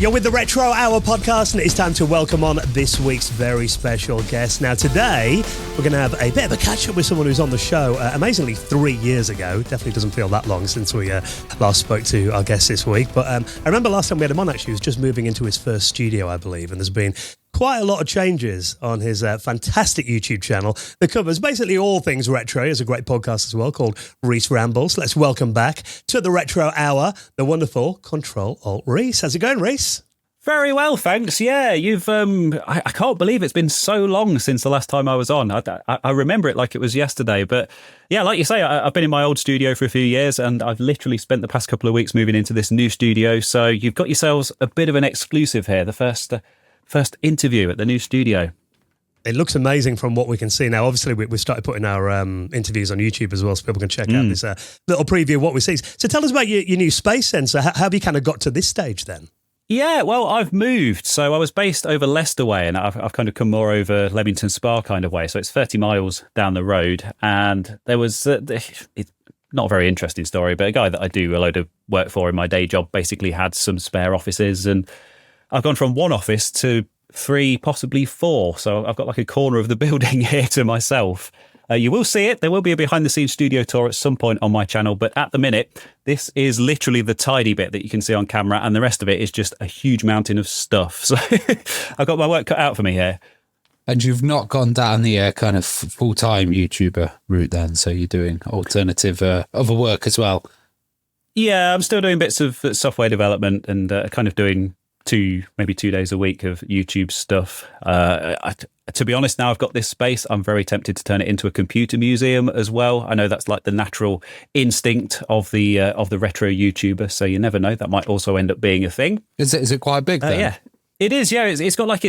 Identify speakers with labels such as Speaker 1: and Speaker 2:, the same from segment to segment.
Speaker 1: You're with the Retro Hour podcast, and it's time to welcome on this week's very special guest. Now, today, we're going to have a bit of a catch-up with someone who's on the show, amazingly 3 years ago. Definitely doesn't feel that long since we last spoke to our guest this week. But I remember last time we had him on, actually, he was just moving into his first studio, I believe, and there's been quite a lot of changes on his fantastic YouTube channel that covers basically all things retro. There's a great podcast as well called Rees Rambles. Let's welcome back to the Retro Hour, the wonderful Ctrl-Alt-Rees. How's it going, Rees?
Speaker 2: Very well, thanks. Yeah, you've. I can't believe it's been so long since the last time I was on. I remember it like it was yesterday. But yeah, like you say, I've been in my old studio for a few years, and I've literally spent the past couple of weeks moving into this new studio. So you've got yourselves a bit of an exclusive here. The first interview at the new studio.
Speaker 1: It looks amazing from what we can see now. Obviously, we started putting our interviews on YouTube as well, so people can check out this little preview of what we see. So tell us about your new space sensor. How have you kind of got to this stage then?
Speaker 2: Yeah, well, I've moved. So I was based over Leicester way, and I've kind of come more over Leamington Spa kind of way. So it's 30 miles down the road. And there was, it's not a very interesting story, but a guy that I do a load of work for in my day job basically had some spare offices. And I've gone from one office to 3, possibly 4. So I've got like a corner of the building here to myself. You will see it. There will be a behind-the-scenes studio tour at some point on my channel. But at the minute, this is literally the tidy bit that you can see on camera. And the rest of it is just a huge mountain of stuff. So I've got my work cut out for me here.
Speaker 3: And you've not gone down the kind of full-time YouTuber route then? So you're doing alternative other work as well?
Speaker 2: Yeah, I'm still doing bits of software development and kind of doing maybe 2 days a week of YouTube stuff. To be honest, now I've got this space, I'm very tempted to turn it into a computer museum as well. I know that's like the natural instinct of the retro YouTuber, so you never know. That might also end up being a thing.
Speaker 3: Is it quite big then?
Speaker 2: Yeah, it is. Yeah, it's got like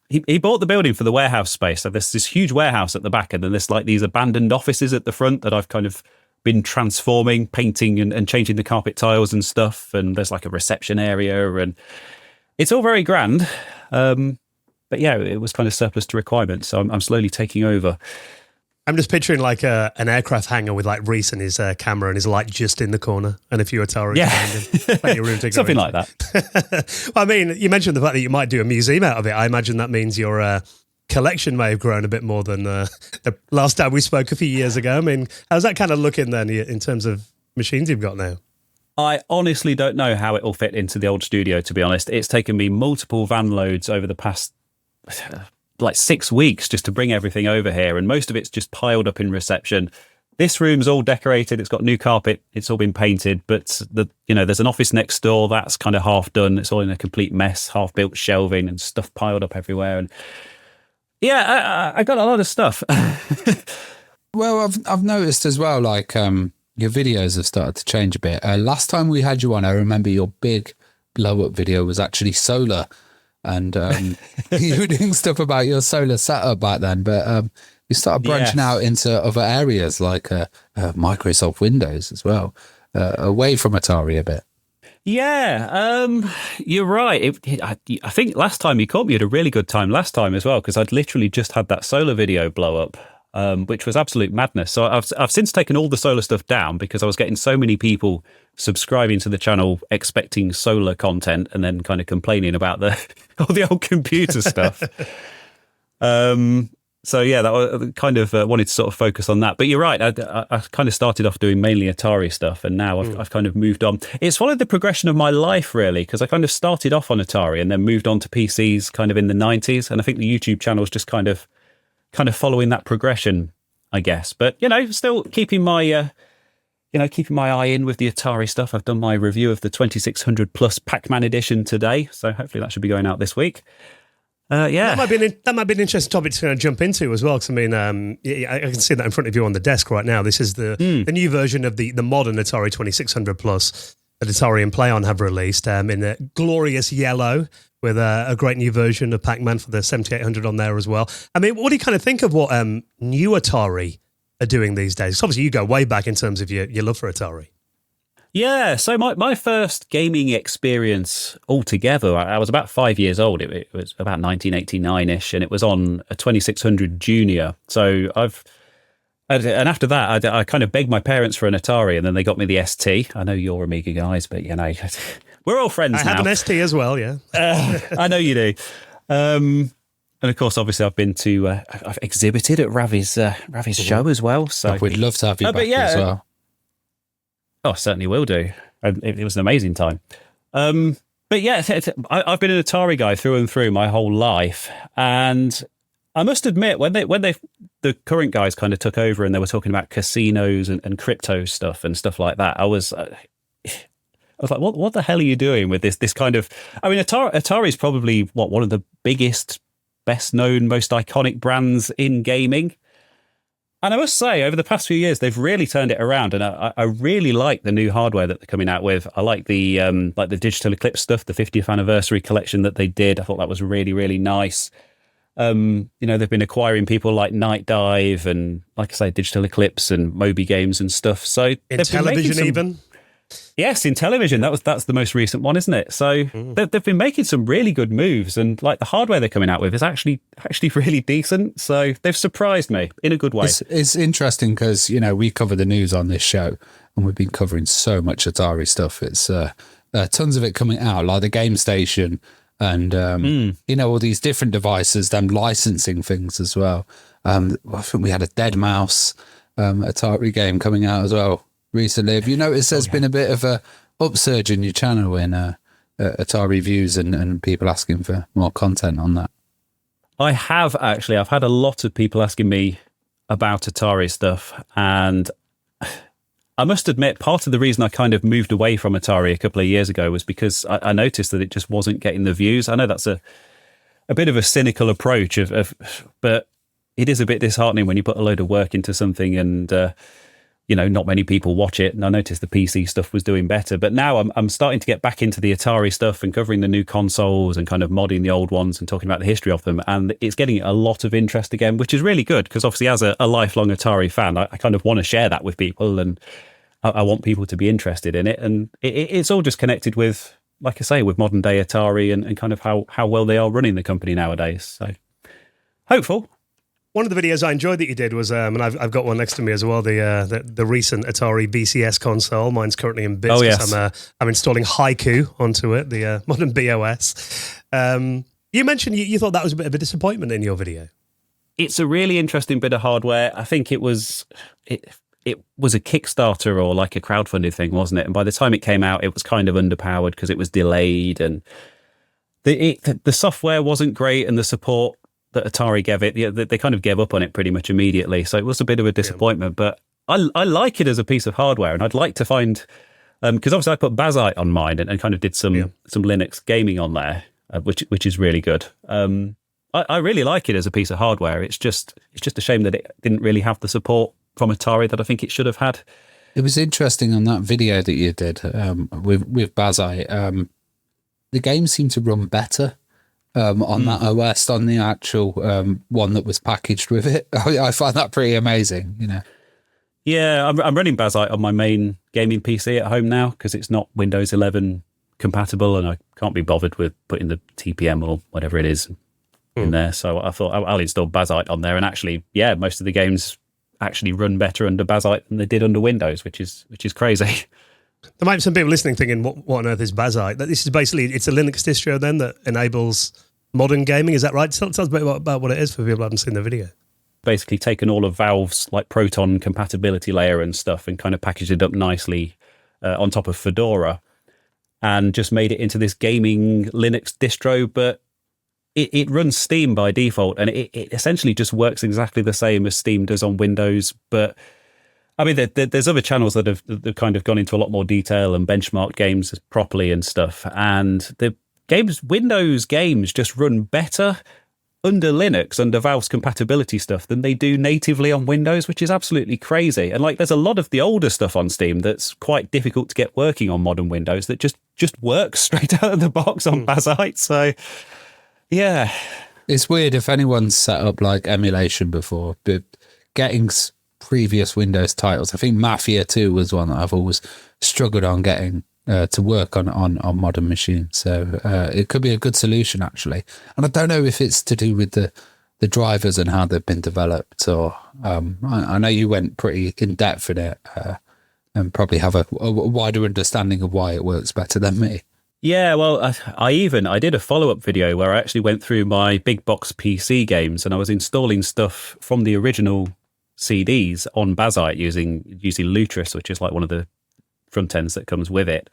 Speaker 2: he bought the building for the warehouse space. So there's this huge warehouse at the back, and then there's like these abandoned offices at the front that I've kind of been transforming, painting and changing the carpet tiles and stuff. And there's like a reception area, and it's all very grand. But yeah, it was kind of surplus to requirements. So I'm slowly taking over.
Speaker 1: I'm just picturing like an aircraft hangar with like Rees and his camera and his light just in the corner and a few Atari.
Speaker 2: Yeah, something like
Speaker 1: that. Well, I mean, you mentioned the fact that you might do a museum out of it. I imagine that means your collection may have grown a bit more than the last time we spoke a few years ago. I mean, how's that kind of looking then in terms of machines you've got now?
Speaker 2: I honestly don't know how it will fit into the old studio, to be honest. It's taken me multiple van loads over the past like 6 weeks just to bring everything over here, and most of it's just piled up in reception. This room's all decorated, it's got new carpet, it's all been painted, but there's an office next door that's kind of half done. It's all in a complete mess, half built shelving and stuff piled up everywhere. And yeah, I got a lot of stuff.
Speaker 3: Well, I've noticed as well, like your videos have started to change a bit. Last time we had you on, I remember your big blow up video was actually solar. And you were doing stuff about your solar setup back then, but you started branching out into other areas like Microsoft Windows as well, away from Atari a bit.
Speaker 2: Yeah, you're right. I think last time you caught me at a really good time last time as well, because I'd literally just had that solar video blow up, which was absolute madness. So I've since taken all the solar stuff down because I was getting so many people subscribing to the channel expecting solar content and then kind of complaining about all the old computer stuff. So yeah, that was kind of wanted to sort of focus on that. But you're right. I kind of started off doing mainly Atari stuff, and now I've kind of moved on. It's followed the progression of my life really, because I kind of started off on Atari and then moved on to PCs kind of in the 90s, and I think the YouTube channel is just kind of following that progression, I guess. But still keeping my keeping my eye in with the Atari stuff. I've done my review of the 2600 plus Pac-Man edition today, so hopefully that should be going out this week. Yeah,
Speaker 1: that might be an interesting topic to kind of jump into as well. Because I mean, I can see that in front of you on the desk right now. This is the new version of the modern Atari 2600 plus that Atari and Play On have released in a glorious yellow with a great new version of Pac-Man for the 7800 on there as well. I mean, what do you kind of think of what new Atari are doing these days? 'Cause obviously, you go way back in terms of your love for Atari.
Speaker 2: Yeah, so my first gaming experience altogether, I was about 5 years old. It was about 1989-ish, and it was on a 2600 Junior. So and after that, I kind of begged my parents for an Atari, and then they got me the ST. I know you're Amiga guys, but We're all friends
Speaker 1: I
Speaker 2: now.
Speaker 1: have an ST as well, yeah.
Speaker 2: I know you do. And of course, obviously, I've exhibited at Ravi's show as well. So
Speaker 3: we'd love to have you back as well.
Speaker 2: Oh, I certainly will do. It was an amazing time. But yeah, I've been an Atari guy through and through my whole life, and I must admit, when the current guys kind of took over and they were talking about casinos and crypto stuff and stuff like that, I was like, what the hell are you doing with this kind of? I mean, Atari is probably one of the biggest, best known, most iconic brands in gaming. And I must say, over the past few years, they've really turned it around, and I really like the new hardware that they're coming out with. I like the Digital Eclipse stuff, the 50th anniversary collection that they did. I thought that was really, really nice. They've been acquiring people like Night Dive and, like I say, Digital Eclipse and Moby Games and stuff. So
Speaker 1: in television, even.
Speaker 2: Yes, in television. That's the most recent one, isn't it? So they've been making some really good moves, and like the hardware they're coming out with is actually really decent. So they've surprised me in a good way.
Speaker 3: It's interesting because we cover the news on this show, and we've been covering so much Atari stuff. It's tons of it coming out, like the Game Station, and all these different devices, them licensing things as well. I think we had a Dead Mouse Atari game coming out as well recently. Have you noticed there's been a bit of a upsurge in your channel in Atari views and people asking for more content on that?
Speaker 2: I have actually. I've had a lot of people asking me about Atari stuff, and I must admit, part of the reason I kind of moved away from Atari a couple of years ago was because I noticed that it just wasn't getting the views. I know that's a bit of a cynical approach, but it is a bit disheartening when you put a load of work into something and not many people watch it. And I noticed the PC stuff was doing better, but now I'm starting to get back into the Atari stuff and covering the new consoles and kind of modding the old ones and talking about the history of them. And it's getting a lot of interest again, which is really good because obviously as a lifelong Atari fan, I kind of want to share that with people, and I want people to be interested in it. And it's all just connected with, like I say, with modern day Atari and kind of how well they are running the company nowadays. So hopeful.
Speaker 1: One of the videos I enjoyed that you did was, and I've got one next to me as well, the recent Atari VCS console. Mine's currently in bits.
Speaker 2: Oh, yes.
Speaker 1: I'm installing Haiku onto it, the modern BOS. You mentioned you thought that was a bit of a disappointment in your video.
Speaker 2: It's a really interesting bit of hardware. I think it was a Kickstarter or like a crowdfunded thing, wasn't it? And by the time it came out, it was kind of underpowered because it was delayed, and the software wasn't great, and the support that Atari gave it, they kind of gave up on it pretty much immediately. So it was a bit of a disappointment, but I like it as a piece of hardware, and I'd like to find, because obviously I put Bazite on mine and kind of did some Linux gaming on there, which is really good. I really like it as a piece of hardware. It's just a shame that it didn't really have the support from Atari that I think it should have had.
Speaker 3: It was interesting on that video that you did with Bazite. The game seemed to run better on that OS, on the actual one that was packaged with it. I find that pretty amazing,
Speaker 2: Yeah, I'm running Bazite on my main gaming PC at home now because it's not Windows 11 compatible, and I can't be bothered with putting the TPM or whatever it is in there. So I thought I'll install Bazite on there, and actually, most of the games actually run better under Bazite than they did under Windows, which is crazy.
Speaker 1: There might be some people listening thinking, what on earth is Bazite? That this is basically, it's a Linux distro then that enables modern gaming. Is that right? Tell us a bit about what it is for people who haven't seen the video.
Speaker 2: Basically taken all of Valve's like Proton compatibility layer and stuff and kind of packaged it up nicely on top of Fedora and just made it into this gaming Linux distro, but it runs Steam by default, and it essentially just works exactly the same as Steam does on Windows, but I mean, there's other channels that have kind of gone into a lot more detail and benchmarked games properly and stuff. And the Windows games just run better under Linux, under Valve's compatibility stuff, than they do natively on Windows, which is absolutely crazy. And like, there's a lot of the older stuff on Steam that's quite difficult to get working on modern Windows that just works straight out of the box on Bazite. So, yeah.
Speaker 3: It's weird if anyone's set up like emulation before, but getting previous Windows titles. I think Mafia 2 was one that I've always struggled on getting to work on modern machines. So it could be a good solution, actually. And I don't know if it's to do with the drivers and how they've been developed, or I know you went pretty in depth in it and probably have a wider understanding of why it works better than me.
Speaker 2: Yeah, well, I did a follow-up video where I actually went through my big box PC games and I was installing stuff from the original CDs on Bazzite using Lutris, which is like one of the front ends that comes with it.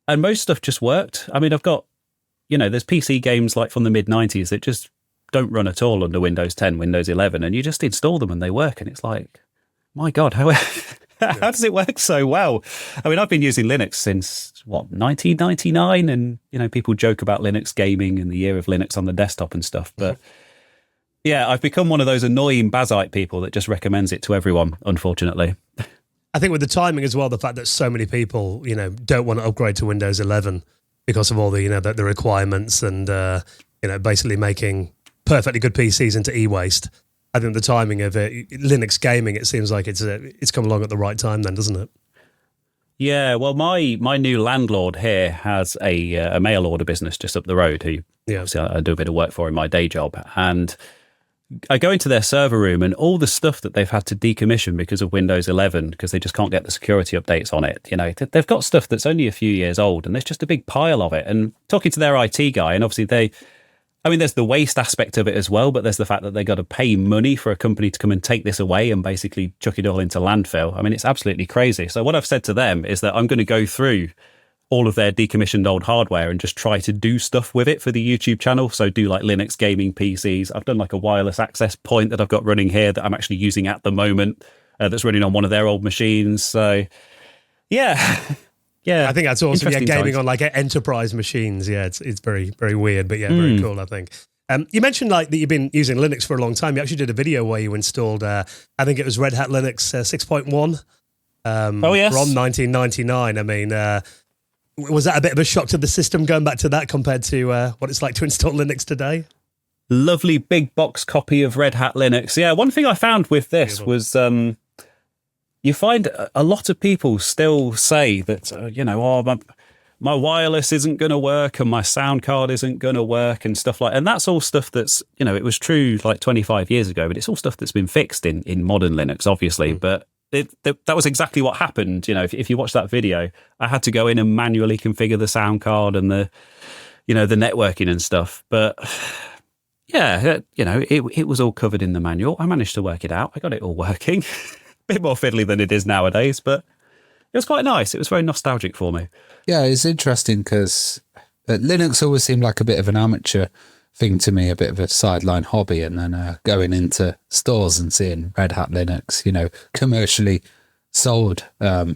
Speaker 2: And most stuff just worked. I mean, I've got, there's PC games like from the mid-90s that just don't run at all under Windows 10, Windows 11, and you just install them and they work. And it's like, my God, how does it work so well? I mean, I've been using Linux since, 1999? And, people joke about Linux gaming and the year of Linux on the desktop and stuff. But yeah, I've become one of those annoying Bazzite people that just recommends it to everyone, unfortunately.
Speaker 1: I think with the timing as well, the fact that so many people, don't want to upgrade to Windows 11 because of all the, the requirements and, basically making perfectly good PCs into e-waste. I think the timing of it, Linux gaming, it seems like it's come along at the right time then, doesn't it?
Speaker 2: Yeah, well, my new landlord here has a mail order business just up the road who obviously I do a bit of work for in my day job. And I go into their server room and all the stuff that they've had to decommission because of Windows 11, because they just can't get the security updates on it. They've got stuff that's only a few years old and there's just a big pile of it. And talking to their IT guy, and obviously there's the waste aspect of it as well, but there's the fact that they got to pay money for a company to come and take this away and basically chuck it all into landfill. I mean, it's absolutely crazy. So what I've said to them is that I'm going to go through all of their decommissioned old hardware and just try to do stuff with it for the YouTube channel. So do like Linux gaming PCs. I've done like a wireless access point that I've got running here that I'm actually using at the moment that's running on one of their old machines. So yeah. Yeah,
Speaker 1: I think that's awesome. Yeah, gaming on like enterprise machines. Yeah, it's very, very weird, but yeah, very cool, I think. You mentioned like that you've been using Linux for a long time. You actually did a video where you installed, I think it was Red Hat Linux 6.1
Speaker 2: oh, yes.
Speaker 1: from 1999. I mean, was that a bit of a shock to the system going back to that compared to what it's like to install Linux today?
Speaker 2: Lovely big box copy of Red Hat Linux. Yeah, one thing I found with this was... you find a lot of people still say that, my wireless isn't going to work and my sound card isn't going to work and stuff like that. And that's all stuff that's, it was true like 25 years ago, but it's all stuff that's been fixed in modern Linux, obviously. But that was exactly what happened. If you watch that video, I had to go in and manually configure the sound card and the networking and stuff. But yeah, it was all covered in the manual. I managed to work it out. I got it all working. Bit more fiddly than it is nowadays, but it was quite nice. It was very nostalgic for me.
Speaker 3: Yeah, it's interesting because Linux always seemed like a bit of an amateur thing to me, a bit of a sideline hobby, and then going into stores and seeing Red Hat Linux, commercially sold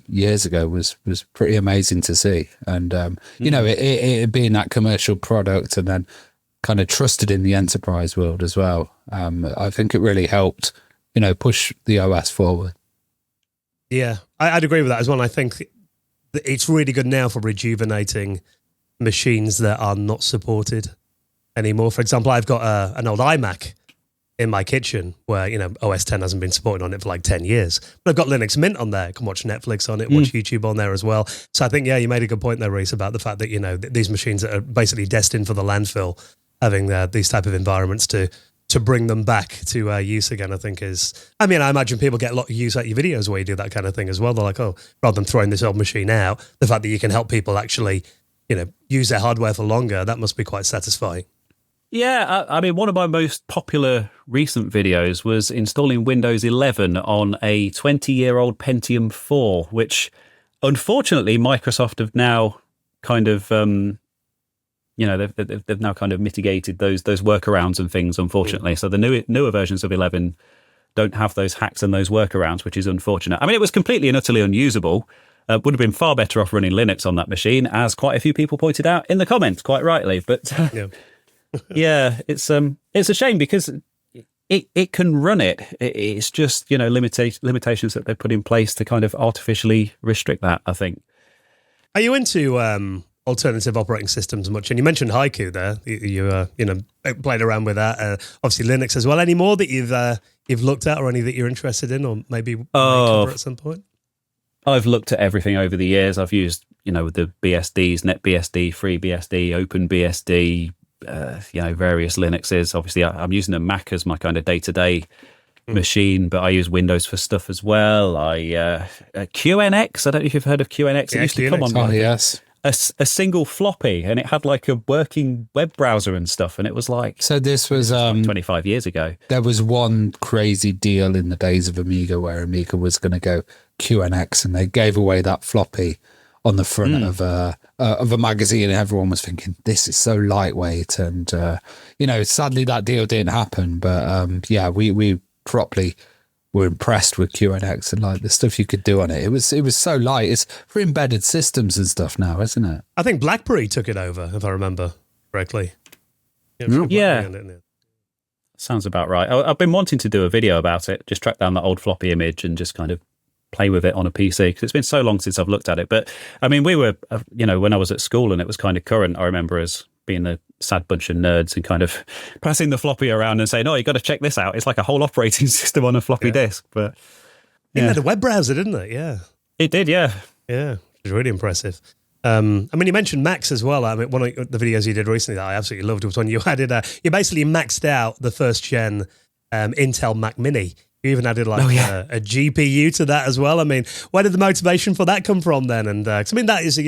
Speaker 3: years ago was pretty amazing to see. And, it being that commercial product and then kind of trusted in the enterprise world as well, I think it really helped push the OS forward.
Speaker 1: Yeah, I'd agree with that as well. I think that it's really good now for rejuvenating machines that are not supported anymore. For example, I've got an old iMac in my kitchen where, OS 10 hasn't been supported on it for like 10 years. But I've got Linux Mint on there. I can watch Netflix on it, watch YouTube on there as well. So I think, you made a good point there, Reese, about the fact that, these machines that are basically destined for the landfill, having these type of environments to bring them back to use again, I think I imagine people get a lot of use out of your videos where you do that kind of thing as well. They're like, oh, rather than throwing this old machine out, the fact that you can help people actually, use their hardware for longer, that must be quite satisfying.
Speaker 2: Yeah, one of my most popular recent videos was installing Windows 11 on a 20-year-old Pentium 4, which unfortunately Microsoft have now kind of... they've now kind of mitigated those workarounds and things, unfortunately. So the newer versions of 11 don't have those hacks and those workarounds, which is unfortunate. I mean, it was completely and utterly unusable. Would have been far better off running Linux on that machine, as quite a few people pointed out in the comments, quite rightly. But yeah, it's a shame because it can run it. It's just limitations that they put in place to kind of artificially restrict that, I think.
Speaker 1: Are you into alternative operating systems much? And you mentioned Haiku there. You played around with that. Obviously Linux as well. Any more that you've looked at, or any that you're interested in, or maybe cover at some point?
Speaker 2: I've looked at everything over the years. I've used the BSDs, NetBSD, FreeBSD, OpenBSD, various Linuxes. Obviously, I'm using a Mac as my kind of day-to-day machine, but I use Windows for stuff as well. QNX. I don't know if you've heard of QNX.
Speaker 1: Yeah,
Speaker 2: it used to
Speaker 1: QNX.
Speaker 2: come on.
Speaker 3: Oh, yes.
Speaker 2: a single floppy, and it had like a working web browser and stuff, and it was like,
Speaker 3: so this was
Speaker 2: like 25 years ago.
Speaker 3: There was one crazy deal in the days of Amiga where Amiga was going to go QNX, and they gave away that floppy on the front of a magazine, and everyone was thinking, this is so lightweight. And sadly that deal didn't happen, but we properly were impressed with QNX and like the stuff you could do on it. It was so light. It's for embedded systems and stuff now, isn't it?
Speaker 1: I think BlackBerry took it over, if I remember correctly.
Speaker 2: Yeah. Sounds about right. I've been wanting to do a video about it, just track down that old floppy image and just kind of play with it on a PC, because it's been so long since I've looked at it. But I mean, we were, when I was at school and it was kind of current, I remember us being a sad bunch of nerds and kind of passing the floppy around and saying, oh, you got to check this out. It's like a whole operating system on a floppy disk. But
Speaker 1: it had a web browser, didn't it? Yeah.
Speaker 2: It did, yeah.
Speaker 1: Yeah, it was really impressive. I mean, you mentioned Macs as well. I mean, one of the videos you did recently that I absolutely loved was when you added you basically maxed out the first gen Intel Mac Mini. You even added a GPU to that as well. I mean, where did the motivation for that come from then? And 'cause I mean, that is,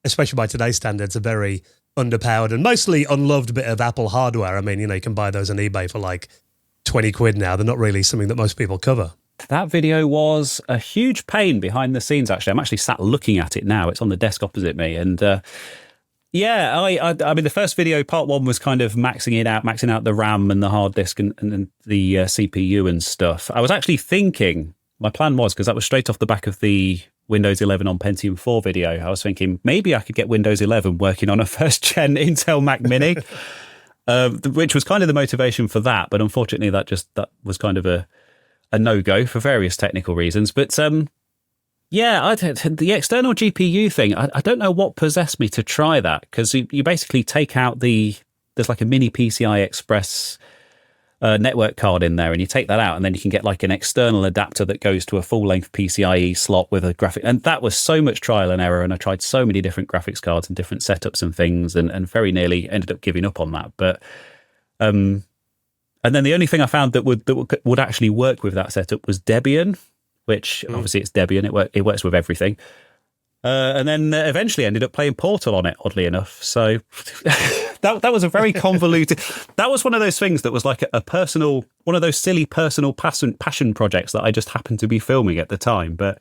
Speaker 1: especially by today's standards, a very underpowered and mostly unloved bit of Apple hardware. I mean, you can buy those on eBay for like 20 quid now. They're not really something that most people cover.
Speaker 2: That video was a huge pain behind the scenes, actually. I'm actually sat looking at it now. It's on the desk opposite me. And I mean, the first video, part one, was kind of maxing out the RAM and the hard disk and the CPU and stuff. I was actually thinking, my plan was, because that was straight off the back of the Windows 11 on Pentium 4 video, I was thinking maybe I could get Windows 11 working on a first-gen Intel Mac Mini, which was kind of the motivation for that. But unfortunately, that was kind of a no-go for various technical reasons. But the external GPU thing, I don't know what possessed me to try that, because you basically take out there's like a mini PCI Express network card in there, and you take that out, and then you can get like an external adapter that goes to a full-length PCIe slot with a graphic. And that was so much trial and error, and I tried so many different graphics cards and different setups and things, and very nearly ended up giving up on that. But and then the only thing I found that would actually work with that setup was Debian, which obviously it's Debian. It works with everything. And then eventually ended up playing Portal on it, oddly enough. So that was a very convoluted... That was one of those things that was like a personal... One of those silly personal passion projects that I just happened to be filming at the time. But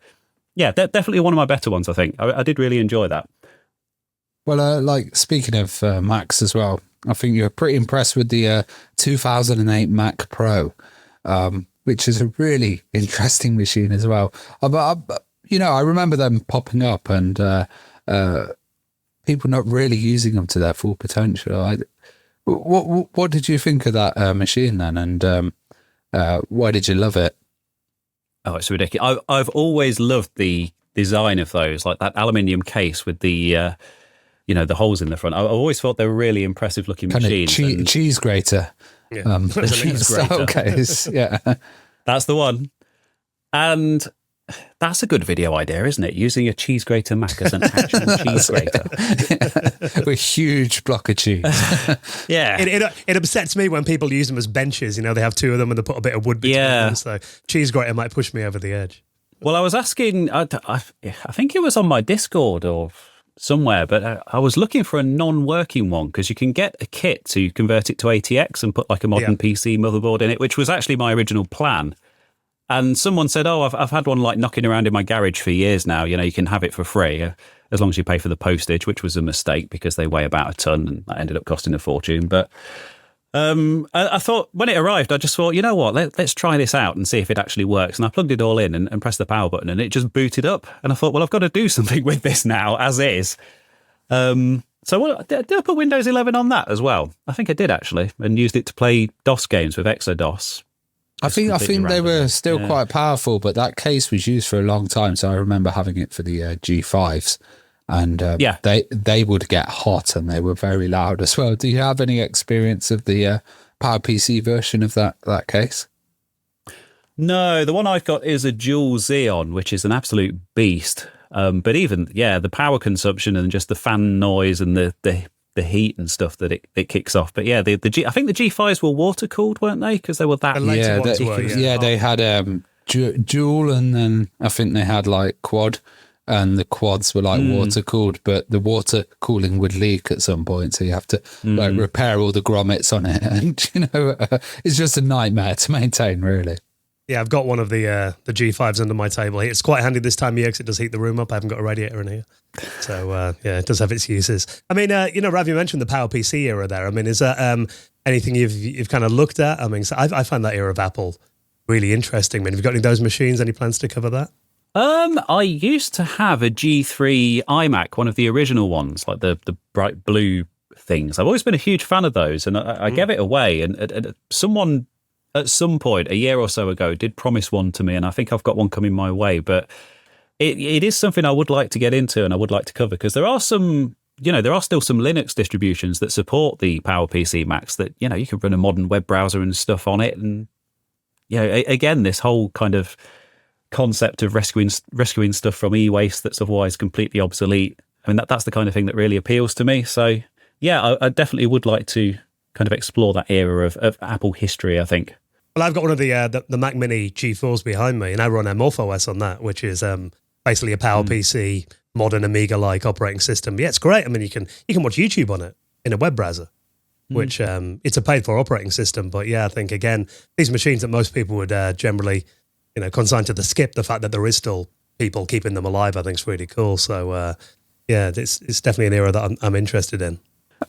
Speaker 2: yeah, definitely one of my better ones, I think. I did really enjoy that.
Speaker 3: Well, speaking of Macs as well, I think you're pretty impressed with the 2008 Mac Pro, which is a really interesting machine as well. I remember them popping up and people not really using them to their full potential. What did you think of that machine then, and why did you love it?
Speaker 2: Oh, it's ridiculous. I've always loved the design of those, like that aluminium case with the the holes in the front. I always thought they were really impressive looking machines.
Speaker 3: Cheese grater.
Speaker 1: Yeah.
Speaker 2: The cheese grater.
Speaker 3: Case. Yeah.
Speaker 2: That's the one. And that's a good video idea, isn't it? Using a cheese grater Mac as an actual cheese grater.
Speaker 3: A huge block of cheese.
Speaker 2: Yeah.
Speaker 1: It upsets me when people use them as benches. They have two of them and they put a bit of wood between them. So cheese grater might push me over the edge.
Speaker 2: Well, I was asking, I think it was on my Discord or somewhere, but I was looking for a non-working one, because you can get a kit to convert it to ATX and put like a modern PC motherboard in it, which was actually my original plan. And someone said, oh, I've had one like knocking around in my garage for years now. You can have it for free as long as you pay for the postage, which was a mistake because they weigh about a ton and that ended up costing a fortune. But I thought when it arrived, I just thought, you know what, let's try this out and see if it actually works. And I plugged it all in and pressed the power button and it just booted up. And I thought, well, I've got to do something with this now as is. So did I put Windows 11 on that as well? I think I did actually, and used it to play DOS games with Exodus.
Speaker 3: I think they were still quite powerful, but that case was used for a long time. So I remember having it for the G5s, and they would get hot and they were very loud as well. Do you have any experience of the PowerPC version of that case?
Speaker 2: No, the one I've got is a dual Xeon, which is an absolute beast. But even the power consumption and just the fan noise and the heat and stuff that it kicks off. But I think the G5s were water cooled, weren't they? Because they were that.
Speaker 3: They had dual, and then I think they had like quad. and the quads were like water cooled, but the water cooling would leak at some point, so you have to like repair all the grommets on it, and it's just a nightmare to maintain, really.
Speaker 1: Yeah, I've got one of the G5s under my table here. It's quite handy this time of year because it does heat the room up. I haven't got a radiator in here. So, yeah, it does have its uses. I mean, Rav, you mentioned the PowerPC era there. I mean, is that anything you've kind of looked at? I mean, so I find that era of Apple really interesting. I mean, have you got any of those machines? Any plans to cover that?
Speaker 2: I used to have a G3 iMac, one of the original ones, like the bright blue things. I've always been a huge fan of those, and I gave it away. And someone at some point, a year or so ago, did promise one to me, and I think I've got one coming my way. But it is something I would like to get into, and I would like to cover, because there are some, there are still some Linux distributions that support the PowerPC Macs that, you can run a modern web browser and stuff on it. And, again, this whole kind of concept of rescuing stuff from e-waste that's otherwise completely obsolete. I mean, that's the kind of thing that really appeals to me. So, yeah, I definitely would like to kind of explore that era of Apple history, I think.
Speaker 1: Well, I've got one of the Mac Mini G4s behind me, and I run MorphOS on that, which is basically a PowerPC, modern Amiga-like operating system. Yeah, it's great. I mean, you can watch YouTube on it in a web browser, which it's a paid-for operating system. But yeah, I think, again, these machines that most people would generally, consign to the skip, the fact that there is still people keeping them alive, I think is really cool. So yeah, it's definitely an era that I'm interested in.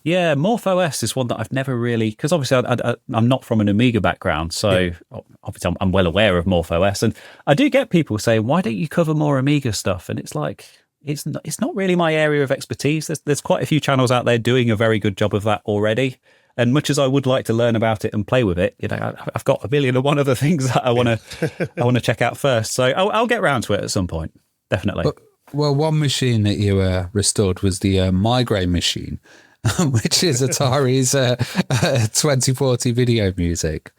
Speaker 2: Yeah, MorphOS is one that I've never really, because obviously I'm not from an Amiga background, so obviously I'm well aware of MorphOS, and I do get people saying, why don't you cover more Amiga stuff? And it's like, it's not really my area of expertise. There's quite a few channels out there doing a very good job of that already, and much as I would like to learn about it and play with it, I've got a million and one other things that I want to check out first. So I'll get round to it at some point, definitely.
Speaker 3: Well, one machine that you restored was the Migraine machine, which is Atari's 2040 video music.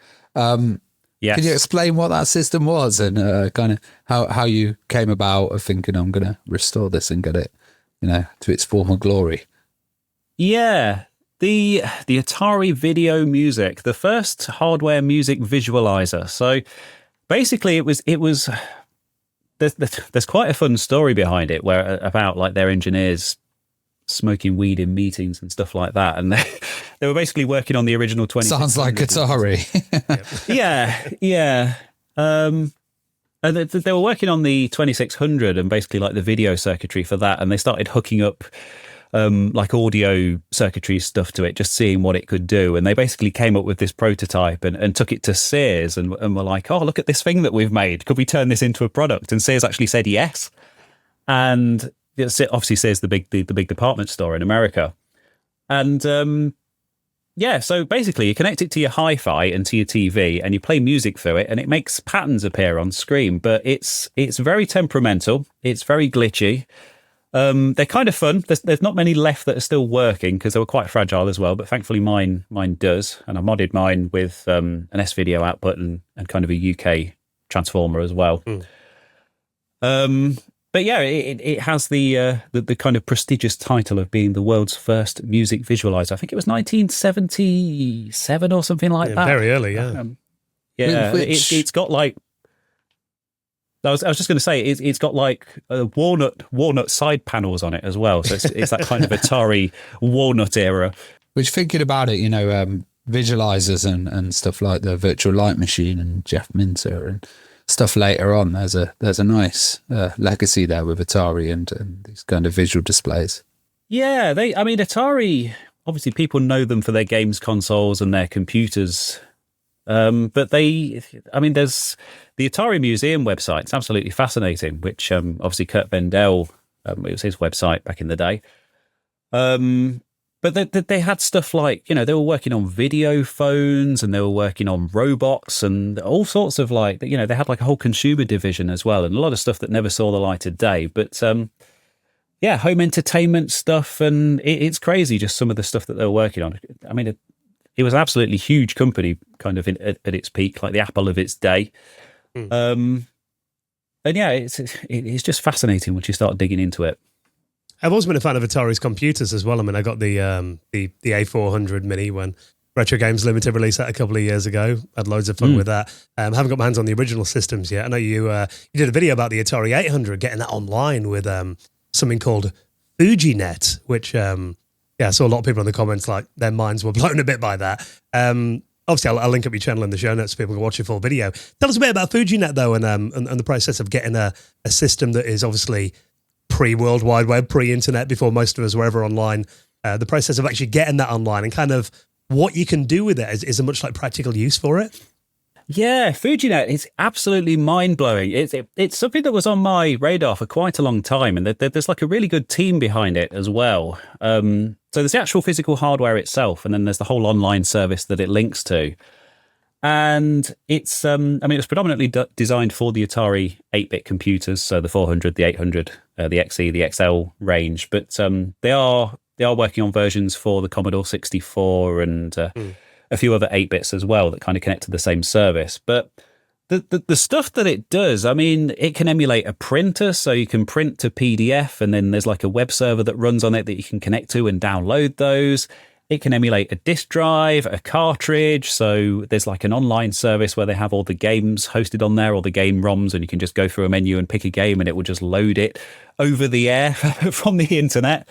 Speaker 2: Yes.
Speaker 3: Can you explain what that system was and kind of how you came about thinking, I'm going to restore this and get it, to its former glory?
Speaker 2: Yeah, the Atari video music, the first hardware music visualizer. So basically, it was. There's quite a fun story behind it, about like their engineers smoking weed in meetings and stuff like that, and they were basically working on the original 20.
Speaker 3: Sounds like Atari.
Speaker 2: yeah. And they were working on the 2600 and basically like the video circuitry for that, and they started hooking up like audio circuitry stuff to it, just seeing what it could do. And they basically came up with this prototype and took it to Sears and were like, oh, look at this thing that we've made. Could we turn this into a product? And Sears actually said yes. And obviously Sears, the big department store in America. And so basically you connect it to your hi-fi and to your TV and you play music through it and it makes patterns appear on screen. But it's very temperamental. It's very glitchy. They're kind of fun. There's not many left that are still working because they were quite fragile as well. But thankfully mine does. And I modded mine with an S-video output and kind of a UK transformer as well. But yeah, it has the kind of prestigious title of being the world's first music visualizer. I think it was 1977 or something like that.
Speaker 1: Very early, yeah.
Speaker 2: It's got like. I was just going to say it's got like walnut side panels on it as well. So it's that kind of Atari walnut era.
Speaker 3: Which, thinking about it, visualizers and stuff like the Virtual Light Machine and Jeff Minter and stuff later on, there's a nice legacy there with Atari and these kind of visual displays.
Speaker 2: Yeah, Atari, obviously people know them for their games consoles and their computers. But there's the Atari Museum website. It's absolutely fascinating, which obviously Kurt Vendel, it was his website back in the day. But they had stuff like, they were working on video phones and they were working on robots and all sorts of like, they had like a whole consumer division as well and a lot of stuff that never saw the light of day. But home entertainment stuff, and it's crazy just some of the stuff that they were working on. I mean, it was an absolutely huge company kind of at its peak, like the Apple of its day. And yeah, it's just fascinating once you start digging into it.
Speaker 1: I've always been a fan of Atari's computers as well. I mean, I got the A400 Mini when Retro Games Limited released that a couple of years ago. Had loads of fun with that. Haven't got my hands on the original systems yet. I know you did a video about the Atari 800, getting that online with something called FujiNet, which I saw a lot of people in the comments like their minds were blown a bit by that. Obviously, I'll link up your channel in the show notes so people can watch your full video. Tell us a bit about FujiNet though, and the process of getting a system that is obviously pre-World Wide Web, pre-internet, before most of us were ever online. The process of actually getting that online and kind of what you can do with it. Is there much like practical use for it?
Speaker 2: Yeah, FujiNet is absolutely mind-blowing. It's something that was on my radar for quite a long time, and there's like a really good team behind it as well. So there's the actual physical hardware itself, and then there's the whole online service that it links to. And it's, it was predominantly designed for the Atari 8-bit computers, so the 400, the 800, the XE, the XL range. But they are working on versions for the Commodore 64 and a few other 8-bits as well that kind of connect to the same service. But the stuff that it does, it can emulate a printer, so you can print to PDF, and then there's like a web server that runs on it that you can connect to and download those. It can emulate a disk drive, a cartridge. So there's like an online service where they have all the games hosted on there, all the game ROMs, and you can just go through a menu and pick a game and it will just load it over the air from the internet.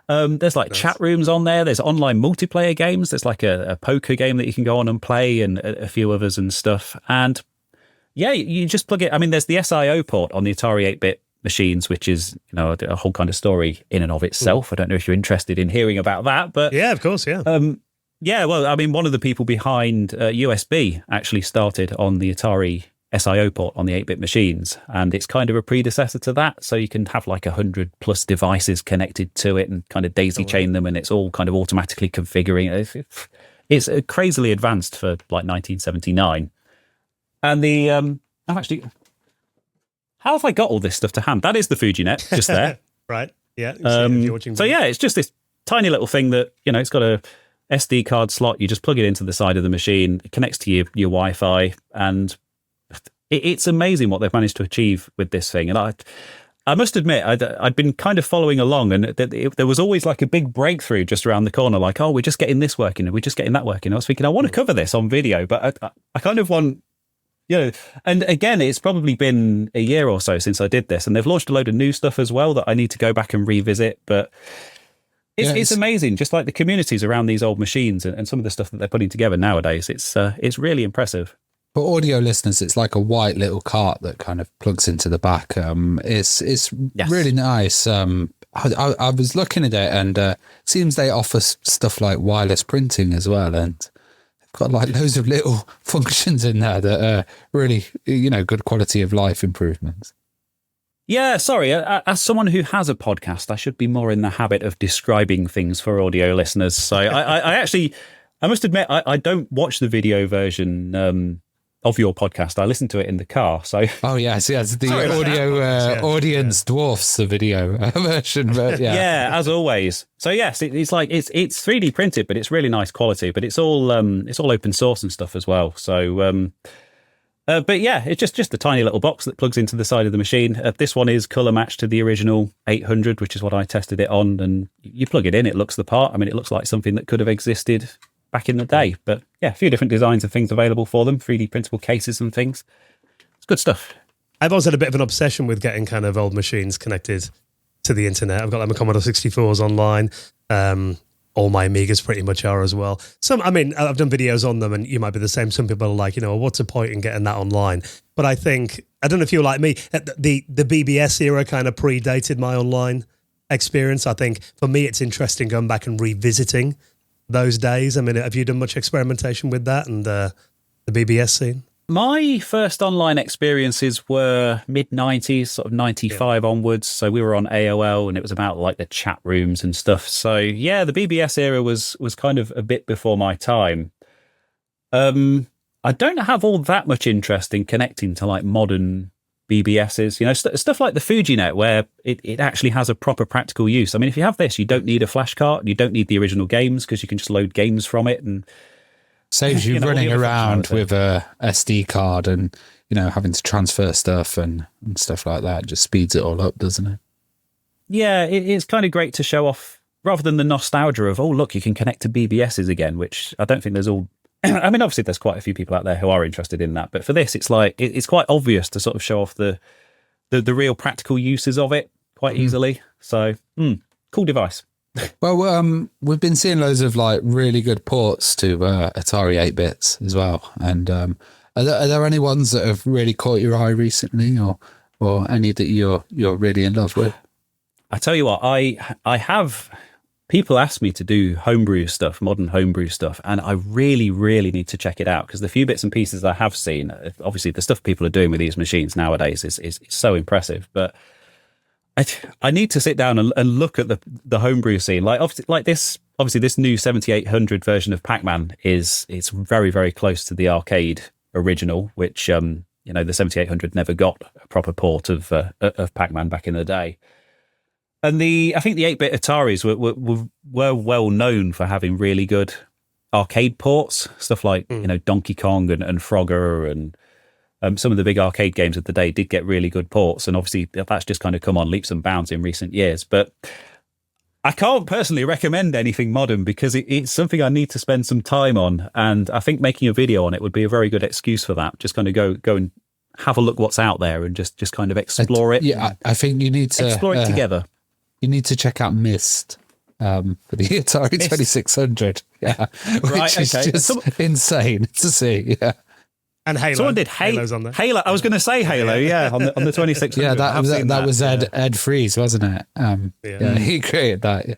Speaker 2: There's like chat rooms on there. There's online multiplayer games. There's like a poker game that you can go on and play, and a few others and stuff. And yeah, you just plug it. There's the SIO port on the Atari 8-bit machines, which is a whole kind of story in and of itself. I don't know if you're interested in hearing about that, but
Speaker 1: yeah, of course, yeah.
Speaker 2: One of the people behind USB actually started on the Atari SIO port on the 8-bit machines, and it's kind of a predecessor to that, so you can have like 100 plus devices connected to it and kind of daisy chain them, and it's all kind of automatically configuring. It's crazily advanced for like 1979. And the how have I got all this stuff to hand? That is the FujiNet, just there.
Speaker 1: Right, yeah.
Speaker 2: It's just this tiny little thing that, it's got a SD card slot. You just plug it into the side of the machine. It connects to your Wi-Fi, and it's amazing what they've managed to achieve with this thing. And I must admit, I'd been kind of following along, and there was always like a big breakthrough just around the corner, like, oh, we're just getting this working, and we're just getting that working. I was thinking, I want to cover this on video, but I kind of want... and again, it's probably been a year or so since I did this, and they've launched a load of new stuff as well that I need to go back and revisit. But it's amazing, just like the communities around these old machines and some of the stuff that they're putting together nowadays. It's really impressive.
Speaker 3: For audio listeners, it's like a white little cart that kind of plugs into the back. It's really nice. I was looking at it, and it seems they offer stuff like wireless printing as well, and got like loads of little functions in there that are really, good quality of life improvements.
Speaker 2: Yeah, sorry. As someone who has a podcast, I should be more in the habit of describing things for audio listeners. So I must admit, I don't watch the video version of your podcast. I listen to it in the car. So the audio audience dwarfs the video version. But
Speaker 3: yeah,
Speaker 2: as always. So yes, it's like it's 3D printed, but it's really nice quality. But it's all open source and stuff as well. So but yeah, it's just a tiny little box that plugs into the side of the machine. This one is color matched to the original 800, which is what I tested it on. And you plug it in, it looks the part. It looks like something that could have existed back in the day. But yeah, a few different designs and things available for them, 3D printable cases and things. It's good stuff.
Speaker 1: I've always had a bit of an obsession with getting kind of old machines connected to the internet. I've got like my Commodore 64s online. All my Amigas pretty much are as well. I've done videos on them, and you might be the same. Some people are like, what's the point in getting that online? But I don't know if you're like me, the BBS era kind of predated my online experience. I think for me, it's interesting going back and revisiting those days. Have you done much experimentation with that and the BBS scene?
Speaker 2: My first online experiences were mid-90s, sort of 95 onwards. So we were on AOL, and it was about like the chat rooms and stuff. So yeah, the BBS era was kind of a bit before my time. I don't have all that much interest in connecting to like modern BBSs, stuff like the FujiNet, where it actually has a proper practical use. If you have this, you don't need a flash cart, you don't need the original games, because you can just load games from it, and
Speaker 3: saves you running around with a SD card and having to transfer stuff and stuff like that. Just speeds it all up, doesn't it?
Speaker 2: Yeah, it's kind of great to show off rather than the nostalgia of, oh, look, you can connect to BBSs again, which I don't think there's all. I mean, obviously, there's quite a few people out there who are interested in that, but for this, it's like it's quite obvious to sort of show off the real practical uses of it quite easily. So, cool device.
Speaker 3: Well, we've been seeing loads of like really good ports to Atari 8-bits as well. And are there any ones that have really caught your eye recently, or any that you're really in love with?
Speaker 2: I tell you what, I have. People ask me to do homebrew stuff, modern homebrew stuff, and I really, really need to check it out because the few bits and pieces I have seen, obviously the stuff people are doing with these machines nowadays is so impressive. But I need to sit down and look at the homebrew scene. Obviously this new 7800 version of Pac-Man it's very, very close to the arcade original, which the 7800 never got a proper port of Pac-Man back in the day. And I think the 8-bit Ataris were well known for having really good arcade ports, stuff like Donkey Kong and Frogger, and some of the big arcade games of the day did get really good ports. And obviously that's just kind of come on leaps and bounds in recent years. But I can't personally recommend anything modern because it's something I need to spend some time on. And I think making a video on it would be a very good excuse for that. Just kind of go and have a look what's out there and just kind of explore it.
Speaker 3: Yeah, I think you need to
Speaker 2: explore it together.
Speaker 3: You need to check out Myst for the Atari 2600. Yeah, which is just insane to see. Yeah,
Speaker 1: and Halo.
Speaker 2: Someone did
Speaker 1: Halo's on there.
Speaker 2: Halo. I was going to say Halo. Yeah, on the 2600.
Speaker 3: Yeah, that was Ed Freeze, wasn't it? Yeah, he created that. Yeah.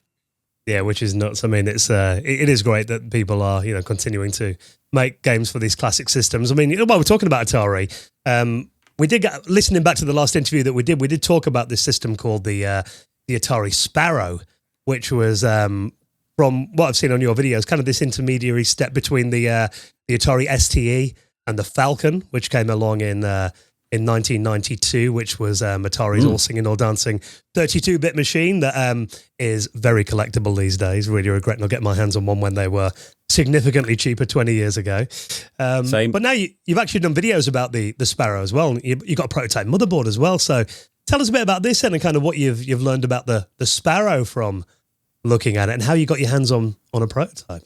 Speaker 1: Yeah, which is nuts. I mean, it is great that people are continuing to make games for these classic systems. I mean, while we're talking about Atari, we did get listening back to the last interview that we did talk about this system called the Atari Sparrow, which was from what I've seen on your videos, kind of this intermediary step between the Atari STE and the Falcon, which came along in 1992, which was Atari's all singing, all dancing 32-bit machine that is very collectible these days. Really regret not getting my hands on one when they were significantly cheaper 20 years ago.
Speaker 2: Same.
Speaker 1: But now you've actually done videos about the Sparrow as well. You've got a prototype motherboard as well. So tell us a bit about this and kind of what you've learned about the Sparrow from looking at it and how you got your hands on a prototype.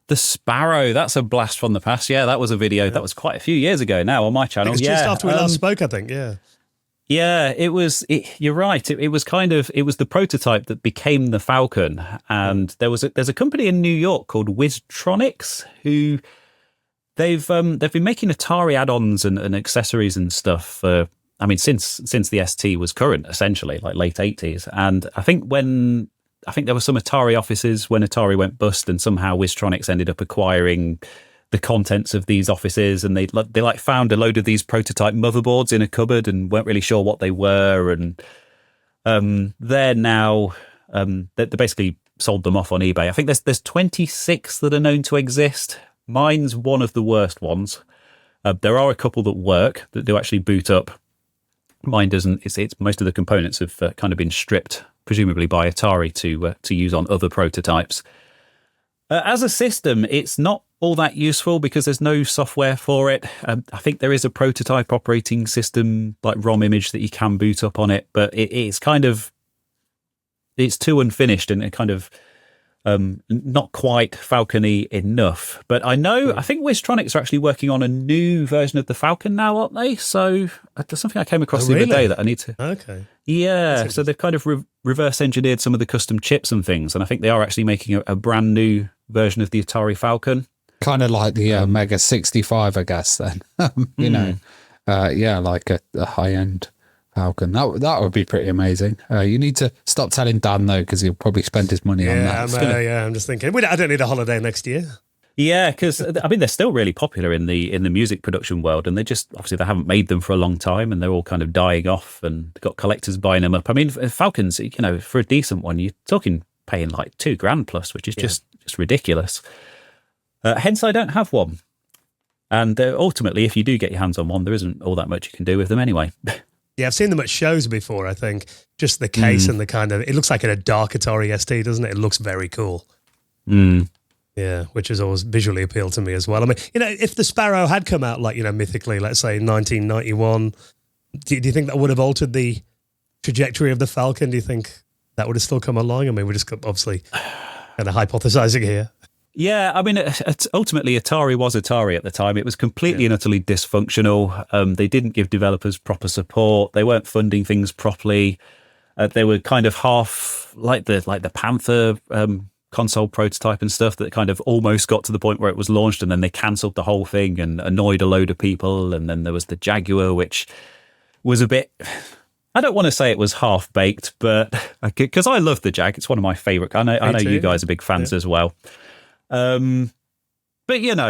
Speaker 2: The Sparrow, that's a blast from the past. Yeah, that was a video that was quite a few years ago now on my channel.
Speaker 1: It was just after we last spoke, I think, yeah.
Speaker 2: Yeah, you're right. It was the prototype that became the Falcon. And there's a company in New York called Wiztronics who they've been making Atari add-ons and accessories and stuff for, I mean, since the ST was current, essentially, like late 80s. And I think there were some Atari offices when Atari went bust, and somehow Wiztronics ended up acquiring the contents of these offices, and they found a load of these prototype motherboards in a cupboard and weren't really sure what they were. And they're now they basically sold them off on eBay. I think there's 26 that are known to exist. Mine's one of the worst ones. There are a couple that work, that do actually boot up. Mine doesn't. It's most of the components have kind of been stripped, presumably by Atari, to use on other prototypes. As a system, it's not all that useful because there's no software for it. I think there is a prototype operating system like ROM image that you can boot up on it, but it's too unfinished and kind of not quite Falcon-y enough. But I think Wiztronics are actually working on a new version of the Falcon now, aren't they? So there's something I came across the other day that I need to...
Speaker 1: Okay.
Speaker 2: Yeah, so they've kind of reverse engineered some of the custom chips and things, and I think they are actually making a brand new version of the Atari Falcon.
Speaker 3: Kind of like the Mega 65, I guess, then. Like a high-end Falcon. That would be pretty amazing. You need to stop telling Dan, though, because he'll probably spend his money on that.
Speaker 1: I'm just thinking, I don't need a holiday next year.
Speaker 2: Yeah, because I mean they're still really popular in the music production world, and they haven't made them for a long time, and they're all kind of dying off, and they've got collectors buying them up. I mean, Falcons, for a decent one, you're talking paying like $2,000 plus, which is just ridiculous. Hence, I don't have one, and ultimately, if you do get your hands on one, there isn't all that much you can do with them anyway.
Speaker 1: Yeah, I've seen them at shows before. I think just the case and the kind of it looks like a dark Atari ST, doesn't it? It looks very cool. Yeah, which has always visually appealed to me as well. I mean, if the Sparrow had come out like, mythically, let's say 1991, do you think that would have altered the trajectory of the Falcon? Do you think that would have still come along? I mean, we're just obviously kind of hypothesizing here.
Speaker 2: Yeah, I mean, ultimately, Atari was Atari at the time. It was completely and utterly dysfunctional. They didn't give developers proper support. They weren't funding things properly. They were kind of half like the Panther console prototype and stuff that kind of almost got to the point where it was launched, and then they cancelled the whole thing and annoyed a load of people. And then there was the Jaguar, which was a bit... I don't want to say it was half-baked, but because I love the Jag. It's one of my favourite. I know you guys are big fans as well. But, you know,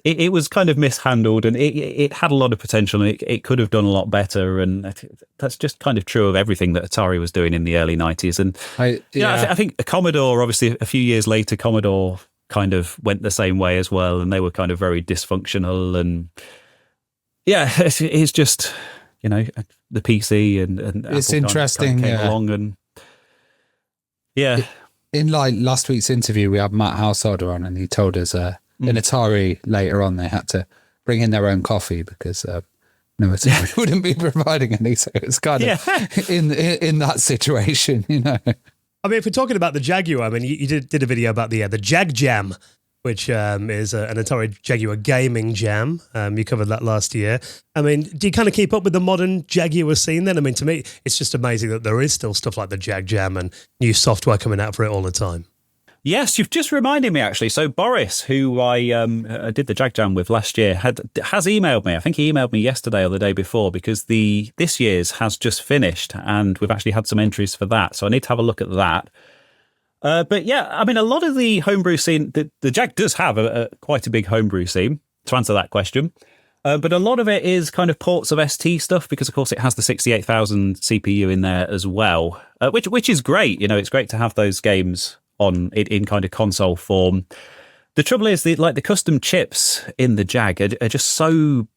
Speaker 2: it was kind of mishandled, and it had a lot of potential, and it could have done a lot better. And that's just kind of true of everything that Atari was doing in the early 90s. And I think Commodore, obviously, a few years later, Commodore kind of went the same way as well, and they were kind of very dysfunctional. And yeah, it's just... You know, the PC and
Speaker 3: it's
Speaker 2: Apple
Speaker 3: interesting.
Speaker 2: Came along, and
Speaker 3: in like last week's interview, we had Matt Householder on, and he told us in Atari later on they had to bring in their own coffee because no Atari wouldn't be providing any. So it's kind of in that situation, you know.
Speaker 1: I mean, if we're talking about the Jaguar, I mean, you did a video about the Jag Jam, which is an Atari Jaguar gaming jam. You covered that last year. I mean, do you kind of keep up with the modern Jaguar scene then? I mean, to me, it's just amazing that there is still stuff like the Jag Jam and new software coming out for it all the time.
Speaker 2: Yes, you've just reminded me, actually. So Boris, who I did the Jag Jam with last year, has emailed me. I think he emailed me yesterday or the day before, because this year's has just finished, and we've actually had some entries for that. So I need to have a look at that. But yeah, I mean, a lot of the homebrew scene, the Jag does have quite a big homebrew scene, to answer that question. But a lot of it is kind of ports of ST stuff, because of course it has the 68,000 CPU in there as well, which is great. You know, it's great to have those games in kind of console form. The trouble is the custom chips in the Jag are just so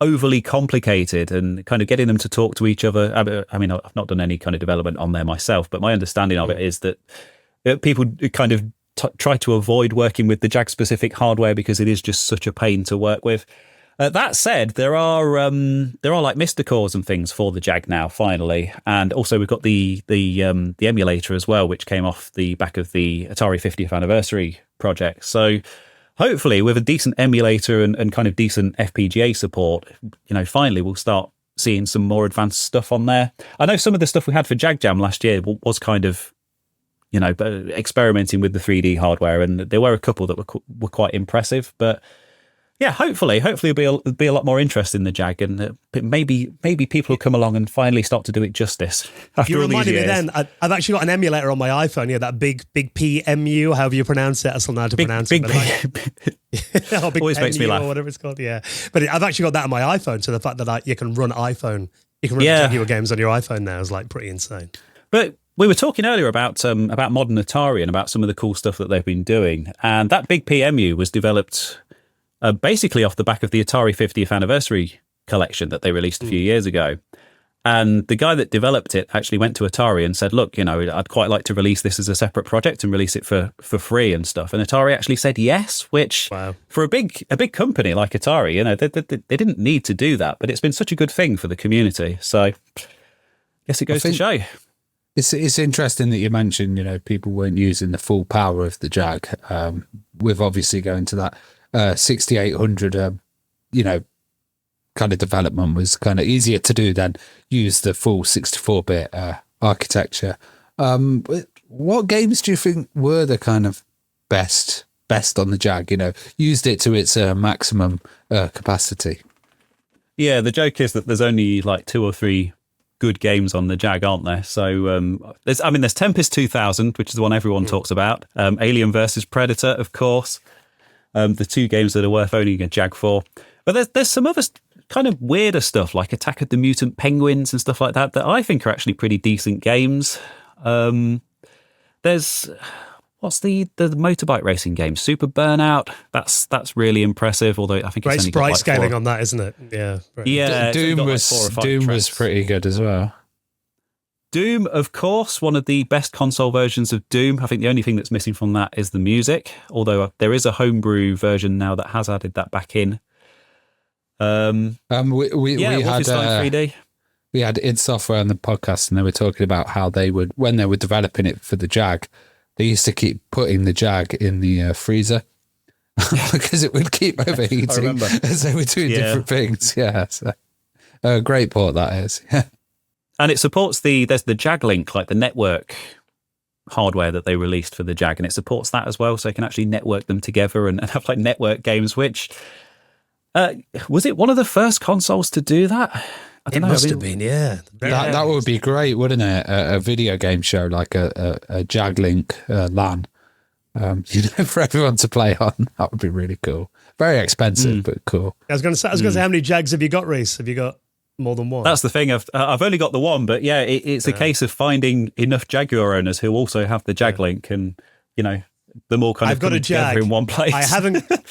Speaker 2: overly complicated, and kind of getting them to talk to each other. I mean, I've not done any kind of development on there myself, but my understanding of it is that people kind of try to avoid working with the Jag specific hardware because it is just such a pain to work with. That said, there are like Mister cores and things for the Jag now, finally, and also we've got the emulator as well, which came off the back of the Atari 50th anniversary project. So hopefully, with a decent emulator and kind of decent FPGA support, you know, finally we'll start seeing some more advanced stuff on there. I know some of the stuff we had for Jag Jam last year was kind of, you know, experimenting with the 3D hardware, and there were a couple that were quite impressive. But yeah, hopefully there'll be a lot more interest in the Jag, and maybe people will come along and finally start to do it justice.
Speaker 1: You reminded me then, I've actually got an emulator on my iPhone, that big PMU, however you pronounce it. I still know how to pronounce it. Big
Speaker 2: always makes me laugh.
Speaker 1: Or whatever it's called, yeah. But I've actually got that on my iPhone, so the fact that you can run Jaguar games on your iPhone now is like pretty insane.
Speaker 2: But we were talking earlier about modern Atari and about some of the cool stuff that they've been doing, and that big PMU was developed basically off the back of the Atari 50th anniversary collection that they released a few years ago. And the guy that developed it actually went to Atari and said, look, you know, I'd quite like to release this as a separate project and release it for free and stuff. And Atari actually said yes, which for a big company like Atari, you know, they didn't need to do that, but it's been such a good thing for the community. So I guess it goes to show.
Speaker 3: It's interesting that you mentioned, you know, people weren't using the full power of the Jag. With obviously going to that 6800, you know, kind of development was kind of easier to do than use the full 64-bit architecture. What games do you think were the kind of best on the Jag, you know, used it to its maximum capacity? Yeah,
Speaker 2: the joke is that there's only like 2 or 3 good games on the Jag, aren't there? So there's Tempest 2000, which is the one everyone talks about. Alien versus Predator, of course. The 2 games that are worth owning a Jag for. But there's some other kind of weirder stuff like Attack of the Mutant Penguins and stuff like that I think are actually pretty decent games. There's what's the motorbike racing game, Super Burnout. That's really impressive. Although I think
Speaker 1: great
Speaker 2: it's only
Speaker 1: sprite
Speaker 2: got
Speaker 1: scaling on that, isn't it? Yeah, right.
Speaker 2: Yeah.
Speaker 3: Doom was pretty good as well.
Speaker 2: Doom, of course, one of the best console versions of Doom. I think the only thing that's missing from that is the music, although there is a homebrew version now that has added that back in.
Speaker 3: We had
Speaker 2: 3D.
Speaker 3: we had id Software on the podcast, and they were talking about how they would, when they were developing it for the Jag, they used to keep putting the Jag in the freezer because it would keep overheating as they were doing different things. Yeah, so great port that is.
Speaker 2: And it supports there's the Jag Link, like the network hardware that they released for the Jag, and it supports that as well, so you can actually network them together and have like network games, which was it one of the first consoles to do that? I don't know.
Speaker 1: Must have been, yeah.
Speaker 3: That would be great, wouldn't it? A video game show like a Jag Link LAN, for everyone to play on. That would be really cool. Very expensive, but cool.
Speaker 1: I was going to say, how many Jags have you got, Reese? Have you got more than one?
Speaker 2: That's the thing. I've only got the one, but yeah, it's a case of finding enough Jaguar owners who also have the Jag Link, and them all kind of coming together in one place.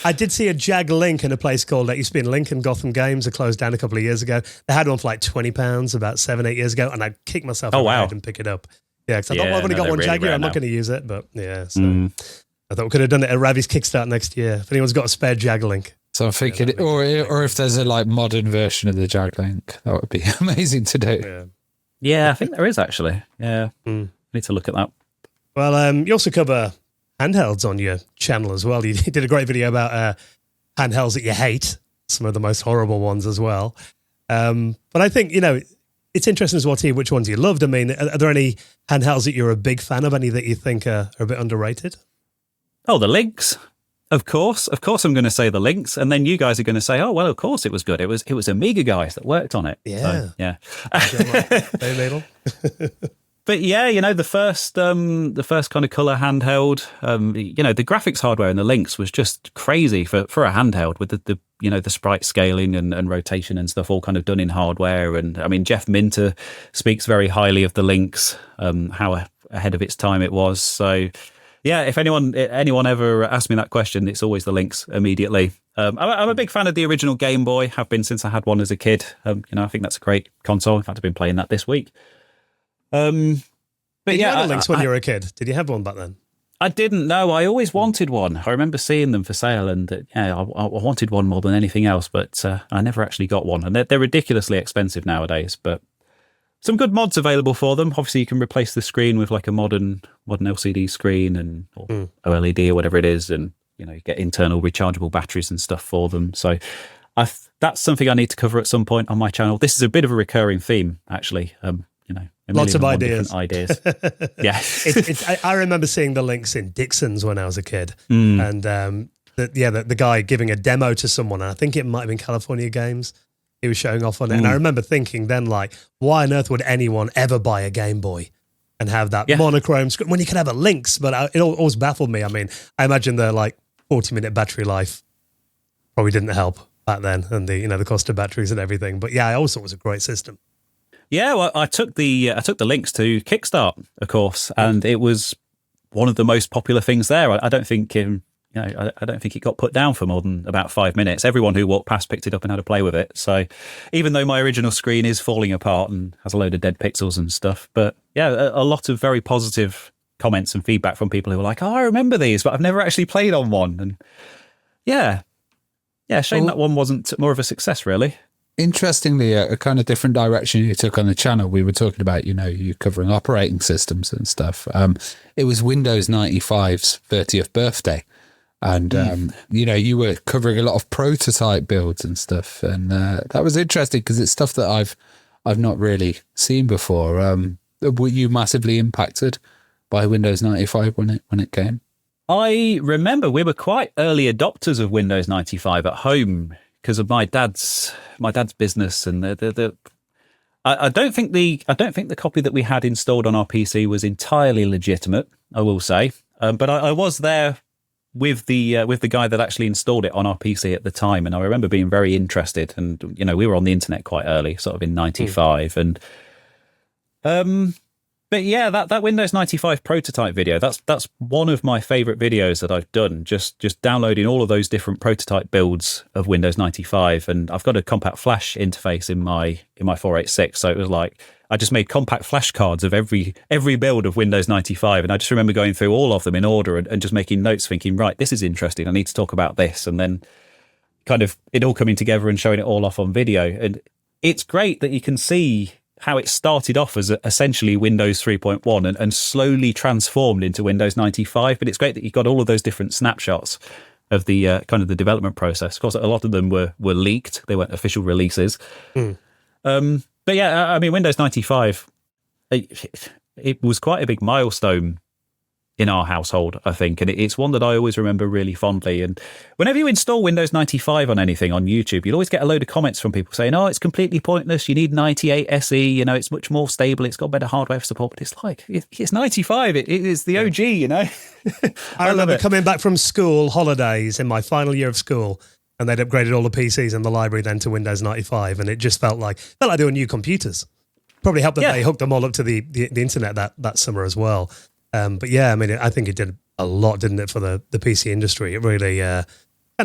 Speaker 1: I did see a Jag Link in a place called, it used to be in Lincoln, Gotham Games. It closed down a couple of years ago. They had one for like £20 about 7-8 years ago, and I kicked myself in the head and pick it up. Yeah, because I thought, I've only got one really Jaguar, I'm not going to use it, but yeah. So I thought we could have done it at Ravi's Kickstart next year. If anyone's got a spare Jag Link.
Speaker 3: So I'm thinking, or if there's a like modern version of the Jag Link, that would be amazing to do.
Speaker 2: Yeah, I think there is actually. Yeah, need to look at that.
Speaker 1: Well, you also cover handhelds on your channel as well. You did a great video about handhelds that you hate, some of the most horrible ones as well. But I think, it's interesting as well to hear which ones you loved. I mean, are there any handhelds that you're a big fan of, any that you think are a bit underrated?
Speaker 2: Oh, the Lynx. Of course, I'm going to say the Lynx, and then you guys are going to say, "Oh, well, of course it was good. It was Amiga guys that worked on it."
Speaker 1: Yeah,
Speaker 2: so, yeah. But yeah, the first kind of color handheld, the graphics hardware in the Lynx was just crazy for a handheld with the sprite scaling and rotation and stuff all kind of done in hardware. And I mean, Jeff Minter speaks very highly of the Lynx, how ahead of its time it was. So. Yeah, if anyone ever asks me that question, it's always the Lynx immediately. I'm a big fan of the original Game Boy, have been since I had one as a kid. I think that's a great console. In fact, I've been playing that this week. But
Speaker 1: you had a Lynx when you were a kid. Did you have one back then?
Speaker 2: I didn't know. I always wanted one. I remember seeing them for sale, and I wanted one more than anything else, but I never actually got one. And they're ridiculously expensive nowadays, but some good mods available for them. Obviously, you can replace the screen with like a modern LCD screen or OLED or whatever it is, and you get internal rechargeable batteries and stuff for them. So that's something I need to cover at some point on my channel. This is a bit of a recurring theme, actually.
Speaker 1: Lots of ideas.
Speaker 2: Yeah,
Speaker 1: I remember seeing the Lynx in Dixon's when I was a kid, and the guy giving a demo to someone. And I think it might have been California Games. He was showing off on it. And I remember thinking then, like, why on earth would anyone ever buy a Game Boy and have that monochrome screen when you could have a Lynx? But it always baffled me. I mean, I imagine the 40-minute battery life probably didn't help back then, and the cost of batteries and everything. But yeah, I always thought it was a great system.
Speaker 2: Yeah, well, I took the Lynx to Kickstart, of course, and it was one of the most popular things there. I don't think I don't think it got put down for more than about 5 minutes. Everyone who walked past picked it up and had a play with it. So even though my original screen is falling apart and has a load of dead pixels and stuff, but yeah, a lot of very positive comments and feedback from people who were like, "Oh, I remember these, but I've never actually played on one." And yeah, shame that one wasn't more of a success, really.
Speaker 3: Interestingly, a kind of different direction you took on the channel. We were talking about, you covering operating systems and stuff. It was Windows 95's 30th birthday. And, you were covering a lot of prototype builds and stuff. And that was interesting because it's stuff that I've not really seen before. Were you massively impacted by Windows 95 when it came?
Speaker 2: I remember we were quite early adopters of Windows 95 at home because of my dad's business, and I don't think the copy that we had installed on our PC was entirely legitimate, I will say, but I was there with the guy that actually installed it on our PC at the time, and I remember being very interested. And we were on the internet quite early, sort of in '95, and but yeah, that Windows 95 prototype video, that's one of my favorite videos that I've done. Just downloading all of those different prototype builds of Windows 95, and I've got a compact flash interface in my 486, so it was like I just made compact flashcards of every build of Windows 95, and I just remember going through all of them in order and just making notes, thinking, right, this is interesting, I need to talk about this, and then kind of it all coming together and showing it all off on video. And it's great that you can see how it started off as essentially Windows 3.1 and slowly transformed into Windows 95. But it's great that you got all of those different snapshots of the kind of the development process. Of course, a lot of them were leaked; they weren't official releases. But yeah, I mean, Windows 95, it was quite a big milestone in our household, I think. And it's one that I always remember really fondly. And whenever you install Windows 95 on anything on YouTube, you'll always get a load of comments from people saying, oh, it's completely pointless. You need 98 SE. You know, it's much more stable. It's got better hardware support. But it's like, it's 95. It is the OG, you know.
Speaker 1: I remember coming back from school holidays in my final year of school, and they'd upgraded all the PCs in the library then to Windows 95. And it just felt like they were new computers. Probably helped that they hooked them all up to the internet that summer as well. But yeah, I mean, I think it did a lot, didn't it, for the PC industry? It really kind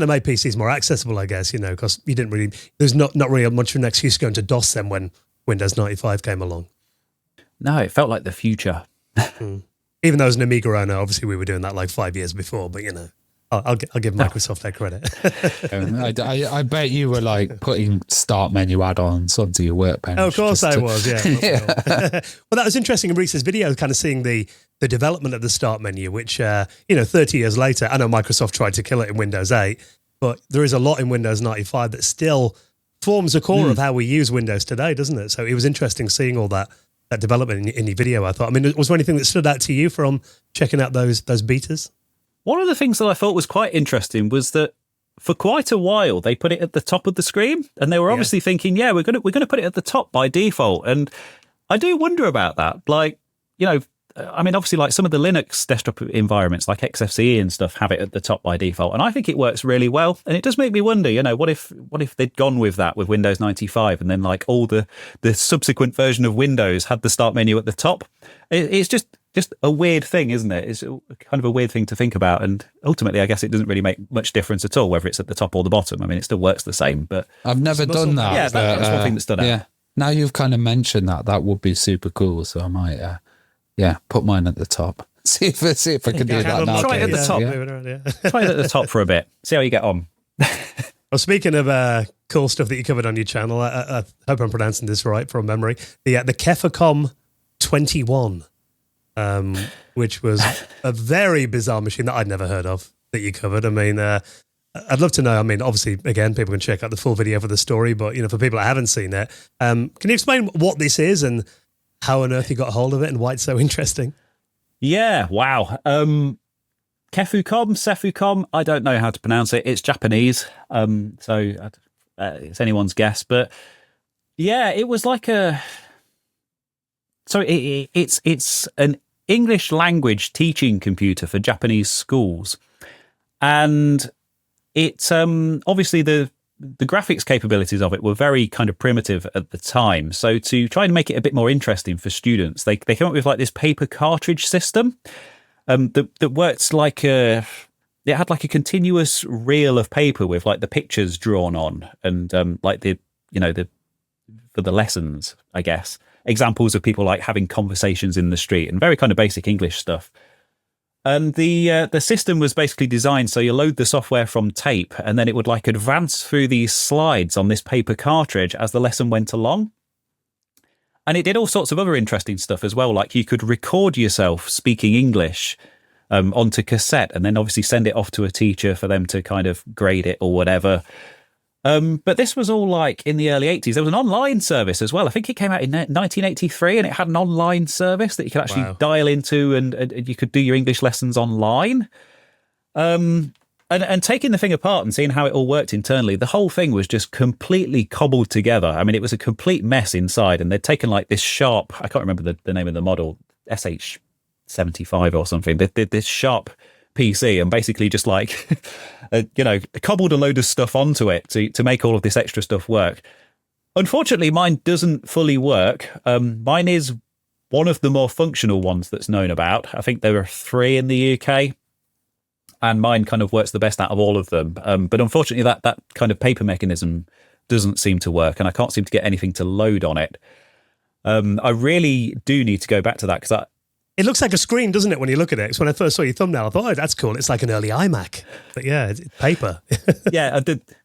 Speaker 1: of made PCs more accessible, I guess, you know, because you didn't really, there's not really much of an excuse going to DOS then when Windows 95 came along.
Speaker 2: No, it felt like the future.
Speaker 1: Even though as an Amiga owner, obviously we were doing that like 5 years before, but you know, I'll give Microsoft their credit.
Speaker 3: I bet you were like putting start menu add-ons onto your workbench.
Speaker 1: Oh, of course I was, yeah. Well, that was interesting in Reese's video, kind of seeing the development of the start menu, which, 30 years later, I know Microsoft tried to kill it in Windows 8, but there is a lot in Windows 95 that still forms a core of how we use Windows today, doesn't it? So it was interesting seeing all that development in your video, I thought. I mean, was there anything that stood out to you from checking out those betas?
Speaker 2: One of the things that I thought was quite interesting was that for quite a while they put it at the top of the screen, and they were obviously thinking, we're going to put it at the top by default. And I do wonder about that. Like, you know, I mean, obviously, like some of the Linux desktop environments, like XFCE and stuff, have it at the top by default, and I think it works really well. And it does make me wonder, you know, what if they'd gone with that with Windows 95, and then like all the subsequent version of Windows had the start menu at the top? It's just a weird thing, isn't it? It's kind of a weird thing to think about, and ultimately, I guess it doesn't really make much difference at all whether it's at the top or the bottom. I mean, it still works the same. But
Speaker 3: I've never done that.
Speaker 2: Yeah, that's one thing that stood out.
Speaker 3: Yeah, now you've kind of mentioned that would be super cool. So I might. Put mine at the top. See if I can do that now.
Speaker 2: Try it at the top. Try it at the top for a bit. See how you get on.
Speaker 1: Well, speaking of cool stuff that you covered on your channel, I hope I'm pronouncing this right from memory. The Kefacom 21, which was a very bizarre machine that I'd never heard of that you covered. I mean, I'd love to know. I mean, obviously, again, people can check out the full video for the story, but you know, for people that haven't seen it, can you explain what this is and how on earth you got a hold of it and why it's so interesting?
Speaker 2: Yeah, wow. Sefacom, I don't know how to pronounce it. It's Japanese, so it's anyone's guess. But yeah, it was like it's an English language teaching computer for Japanese schools, and it's obviously the graphics capabilities of it were very kind of primitive at the time. So to try and make it a bit more interesting for students, they came up with like this paper cartridge system that worked like it had like a continuous reel of paper with like the pictures drawn on, and like for the lessons, I guess, examples of people like having conversations in the street and very kind of basic English stuff. And the system was basically designed so you load the software from tape, and then it would like advance through these slides on this paper cartridge as the lesson went along. And it did all sorts of other interesting stuff as well. Like you could record yourself speaking English onto cassette, and then obviously send it off to a teacher for them to kind of grade it or whatever. But this was all like in the early 80s. There was an online service as well. I think it came out in 1983, and it had an online service that you could actually dial into, and you could do your English lessons online. And taking the thing apart and seeing how it all worked internally, the whole thing was just completely cobbled together. I mean, it was a complete mess inside, and they'd taken like this Sharp, I can't remember the name of the model, SH75 or something. They did this Sharp PC and basically just like, cobbled a load of stuff onto it to make all of this extra stuff work. Unfortunately, mine doesn't fully work. Mine is one of the more functional ones that's known about. I think there are 3 in the UK, and mine kind of works the best out of all of them. But unfortunately, that kind of paper mechanism doesn't seem to work, and I can't seem to get anything to load on it. I really do need to go back to that, because
Speaker 1: it looks like a screen, doesn't it, when you look at it? So when I first saw your thumbnail, I thought, oh, that's cool. It's like an early iMac. But yeah, it's paper.
Speaker 2: Yeah,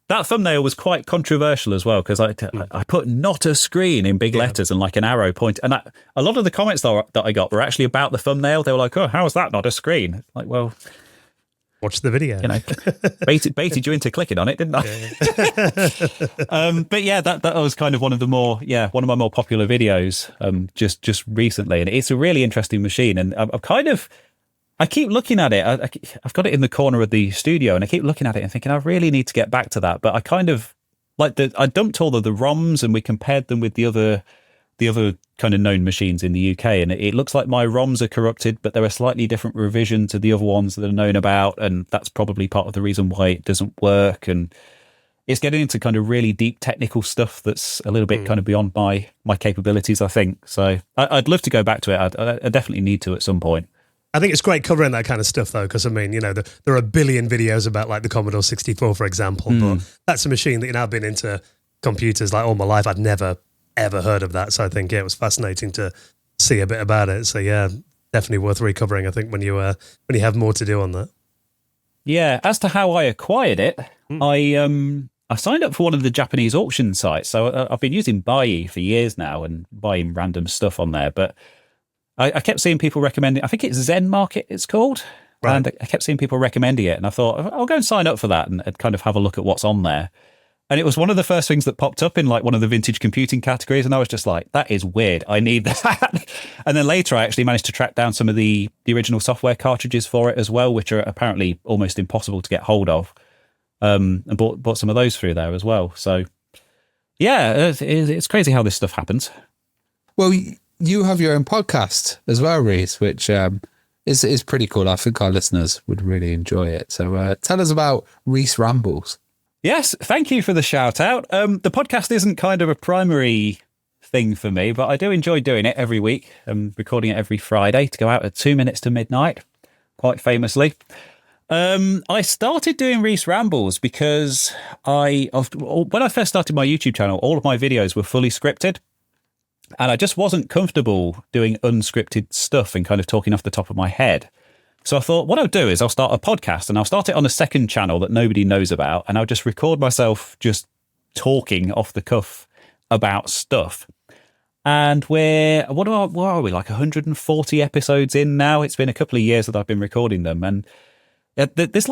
Speaker 2: That thumbnail was quite controversial as well, because I put "not a screen" in big letters and like an arrow point. And a lot of the comments that I got were actually about the thumbnail. They were like, "Oh, how is that not a screen?" Like, well,
Speaker 1: watch the video.
Speaker 2: You know, baited you into clicking on it, didn't I? Yeah. But yeah, that was kind of one of my more popular videos just recently, and it's a really interesting machine. And I keep looking at it. I've got it in the corner of the studio, and I keep looking at it and thinking I really need to get back to that. But I kind of I dumped all of the ROMs and we compared them with the other kind of known machines in the UK, and it looks like my ROMs are corrupted, but they're a slightly different revision to the other ones that are known about, and that's probably part of the reason why it doesn't work. And it's getting into kind of really deep technical stuff that's a little bit kind of beyond my capabilities, I think. So I'd love to go back to it. I definitely need to at some point.
Speaker 1: I think it's great covering that kind of stuff, though, because, I mean, you know, there are a billion videos about, like, the Commodore 64, for example, but that's a machine that, you know, I've been into computers, like, all my life. I'd never, ever heard of that, so I think, it was fascinating to see a bit about it. So, yeah, definitely worth recovering, I think, when you have more to do on that. Yeah.
Speaker 2: As to how I acquired it, I signed up for one of the Japanese auction sites. So I've been using Buy for years now and buying random stuff on there, but I kept seeing people recommending, I think it's Zen Market it's called, right. And I kept seeing people recommending it, and I thought, I'll go and sign up for that and kind of have a look at what's on there. And it was one of the first things that popped up in like one of the vintage computing categories, and I was just like, that is weird, I need that. And then later I actually managed to track down some of the original software cartridges for it as well, which are apparently almost impossible to get hold of, and bought some of those through there as well. So yeah, it's crazy how this stuff happens.
Speaker 3: Well, you have your own podcast as well, Rees, which is pretty cool. I think our listeners would really enjoy it. So tell us about Rees Rambles.
Speaker 2: Yes, thank you for the shout out. The podcast isn't kind of a primary thing for me, but I do enjoy doing it every week. I'm recording it every Friday to go out at 2 minutes to midnight, quite famously. I started doing Rees Rambles because when I first started my YouTube channel, all of my videos were fully scripted. And I just wasn't comfortable doing unscripted stuff and kind of talking off the top of my head. So I thought what I'll do is I'll start a podcast, and I'll start it on a second channel that nobody knows about. And I'll just record myself just talking off the cuff about stuff. And where are we? Like 140 episodes in now. It's been a couple of years that I've been recording them. And there's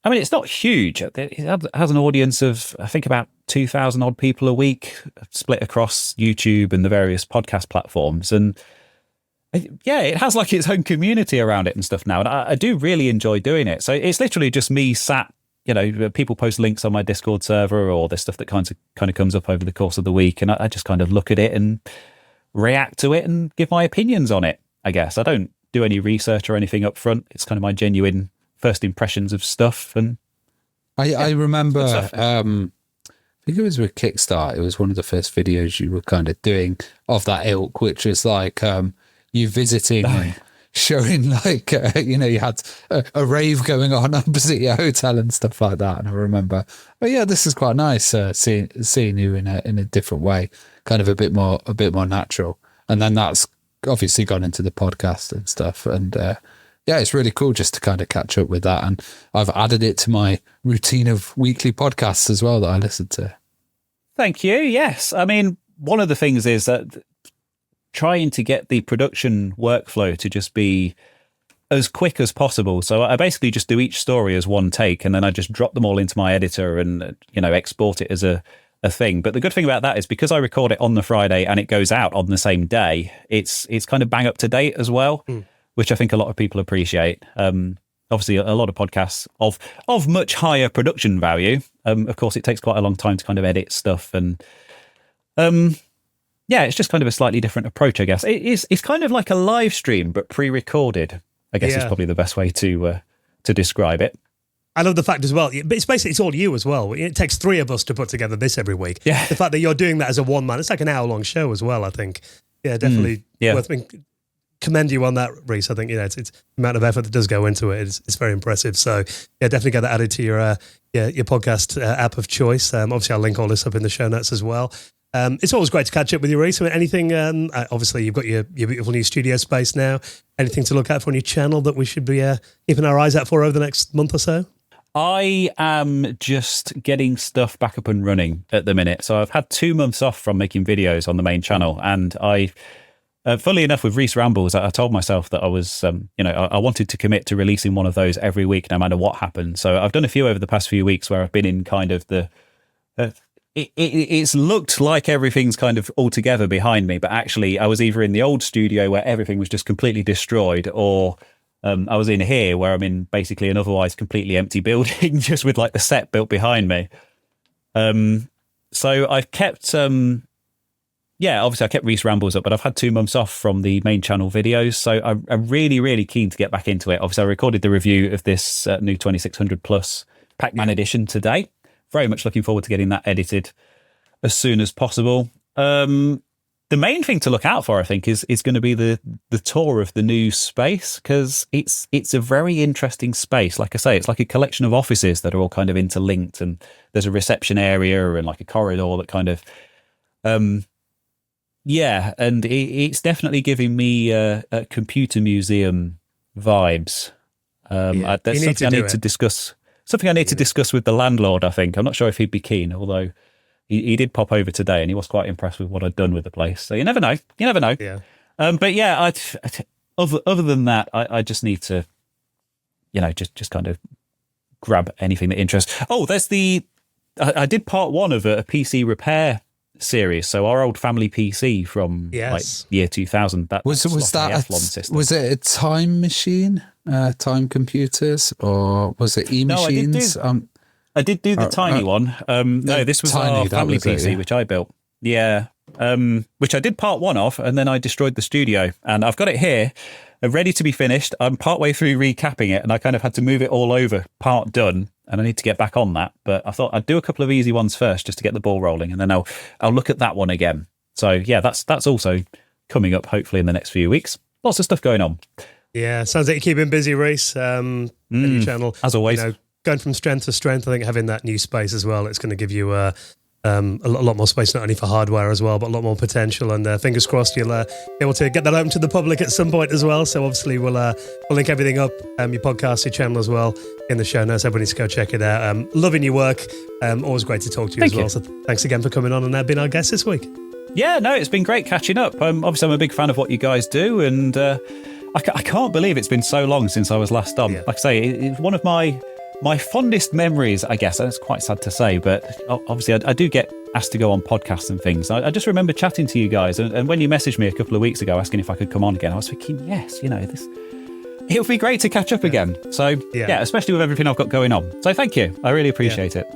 Speaker 2: it's not huge. It has an audience of, I think, about 2,000 odd people a week, split across YouTube and the various podcast platforms. And yeah, it has like its own community around it and stuff now. And I do really enjoy doing it. So it's literally just me sat, you know, people post links on my Discord server or this stuff that kind of comes up over the course of the week. And I just kind of look at it and react to it and give my opinions on it, I guess. I don't do any research or anything up front. It's kind of my genuine first impressions of stuff. And
Speaker 3: I remember, I think it was with Kickstart. It was one of the first videos you were kind of doing of that ilk, which was like you visiting and showing like, you had a rave going on opposite your hotel and stuff like that. And I remember, oh yeah, this is quite nice seeing you in a different way, kind of a bit more natural. And then that's obviously gone into the podcast and stuff. And yeah, it's really cool just to kind of catch up with that. And I've added it to my routine of weekly podcasts as well that I listen to.
Speaker 2: Thank you. Yes. I mean, one of the things is that trying to get the production workflow to just be as quick as possible. So I basically just do each story as one take, and then I just drop them all into my editor and, export it as a thing. But the good thing about that is because I record it on the Friday and it goes out on the same day, it's kind of bang up to date as well. Which I think a lot of people appreciate. Obviously, a lot of podcasts of much higher production value. Of course, it takes quite a long time to kind of edit stuff. And it's just kind of a slightly different approach, I guess. It's kind of like a live stream, but pre-recorded, I guess is probably the best way to describe it.
Speaker 1: I love the fact as well, but it's all you as well. It takes three of us to put together this every week.
Speaker 2: Yeah.
Speaker 1: The fact that you're doing that as a one-man, it's like an hour-long show as well, I think. Yeah, definitely worth commend you on that, Rees. I think it's the amount of effort that does go into it. It's very impressive. So yeah, definitely get that added to your podcast app of choice. Obviously, I'll link all this up in the show notes as well. It's always great to catch up with you, Rees. Anything? Obviously, you've got your beautiful new studio space now. Anything to look out for on your channel that we should be keeping our eyes out for over the next month or so?
Speaker 2: I am just getting stuff back up and running at the minute. So I've had 2 months off from making videos on the main channel, and funnily enough, with Rees Rambles, I told myself that I was, I wanted to commit to releasing one of those every week, no matter what happened. So I've done a few over the past few weeks where I've been in kind of the. It's looked like everything's kind of all together behind me, but actually I was either in the old studio where everything was just completely destroyed, or I was in here where I'm in basically an otherwise completely empty building, just with like the set built behind me. So I've kept, obviously I kept Rees Rambles up, but I've had 2 months off from the main channel videos. So I'm really, really keen to get back into it. Obviously I recorded the review of this new 2600 Plus Pac-Man edition today. Very much looking forward to getting that edited as soon as possible. The main thing to look out for, I think, is going to be the tour of the new space, because it's a very interesting space. Like I say, it's like a collection of offices that are all kind of interlinked, and there's a reception area and like a corridor that kind of, and it's definitely giving me a computer museum vibes. There's something I need to discuss. Something I need to discuss with the landlord, I think. I'm not sure if he'd be keen, although he did pop over today and he was quite impressed with what I'd done with the place. So you never know. You never know.
Speaker 1: Yeah.
Speaker 2: But yeah, other than that, I just need to, just kind of grab anything that interests. Oh, there's I did part 1 of a PC repair series. So our old family PC from like year 2000.
Speaker 3: Was that was it a time machine, time computers, or was it e-machines?
Speaker 2: No, I did do the tiny one. No, this was our family PC, which I built. Yeah, which I did part 1 of, and then I destroyed the studio. And I've got it here, ready to be finished. I'm partway through recapping it, and I kind of had to move it all over, part done, and I need to get back on that. But I thought I'd do a couple of easy ones first, just to get the ball rolling, and then I'll look at that one again. So yeah, that's also coming up, hopefully in the next few weeks. Lots of stuff going on. Yeah,
Speaker 1: sounds like you're keeping busy, Rees. On your channel,
Speaker 2: as always.
Speaker 1: Going from strength to strength, I think having that new space as well, it's going to give you a lot more space, not only for hardware as well, but a lot more potential. And fingers crossed you'll be able to get that open to the public at some point as well. So obviously we'll link everything up, your podcast, your channel as well, in the show notes. Everybody needs to go check it out. Loving your work. Always great to talk to you as well. So thanks again for coming on and being our guest this week.
Speaker 2: Yeah, no, it's been great catching up. Obviously, I'm a big fan of what you guys do, and I can't believe it's been so long since I was last on. Yeah. Like I say, it's one of my fondest memories, I guess. And it's quite sad to say, but obviously I do get asked to go on podcasts and things. I just remember chatting to you guys, and when you messaged me a couple of weeks ago asking if I could come on again, I was thinking, yes, it would be great to catch up again. So yeah, especially with everything I've got going on. So thank you. I really appreciate it.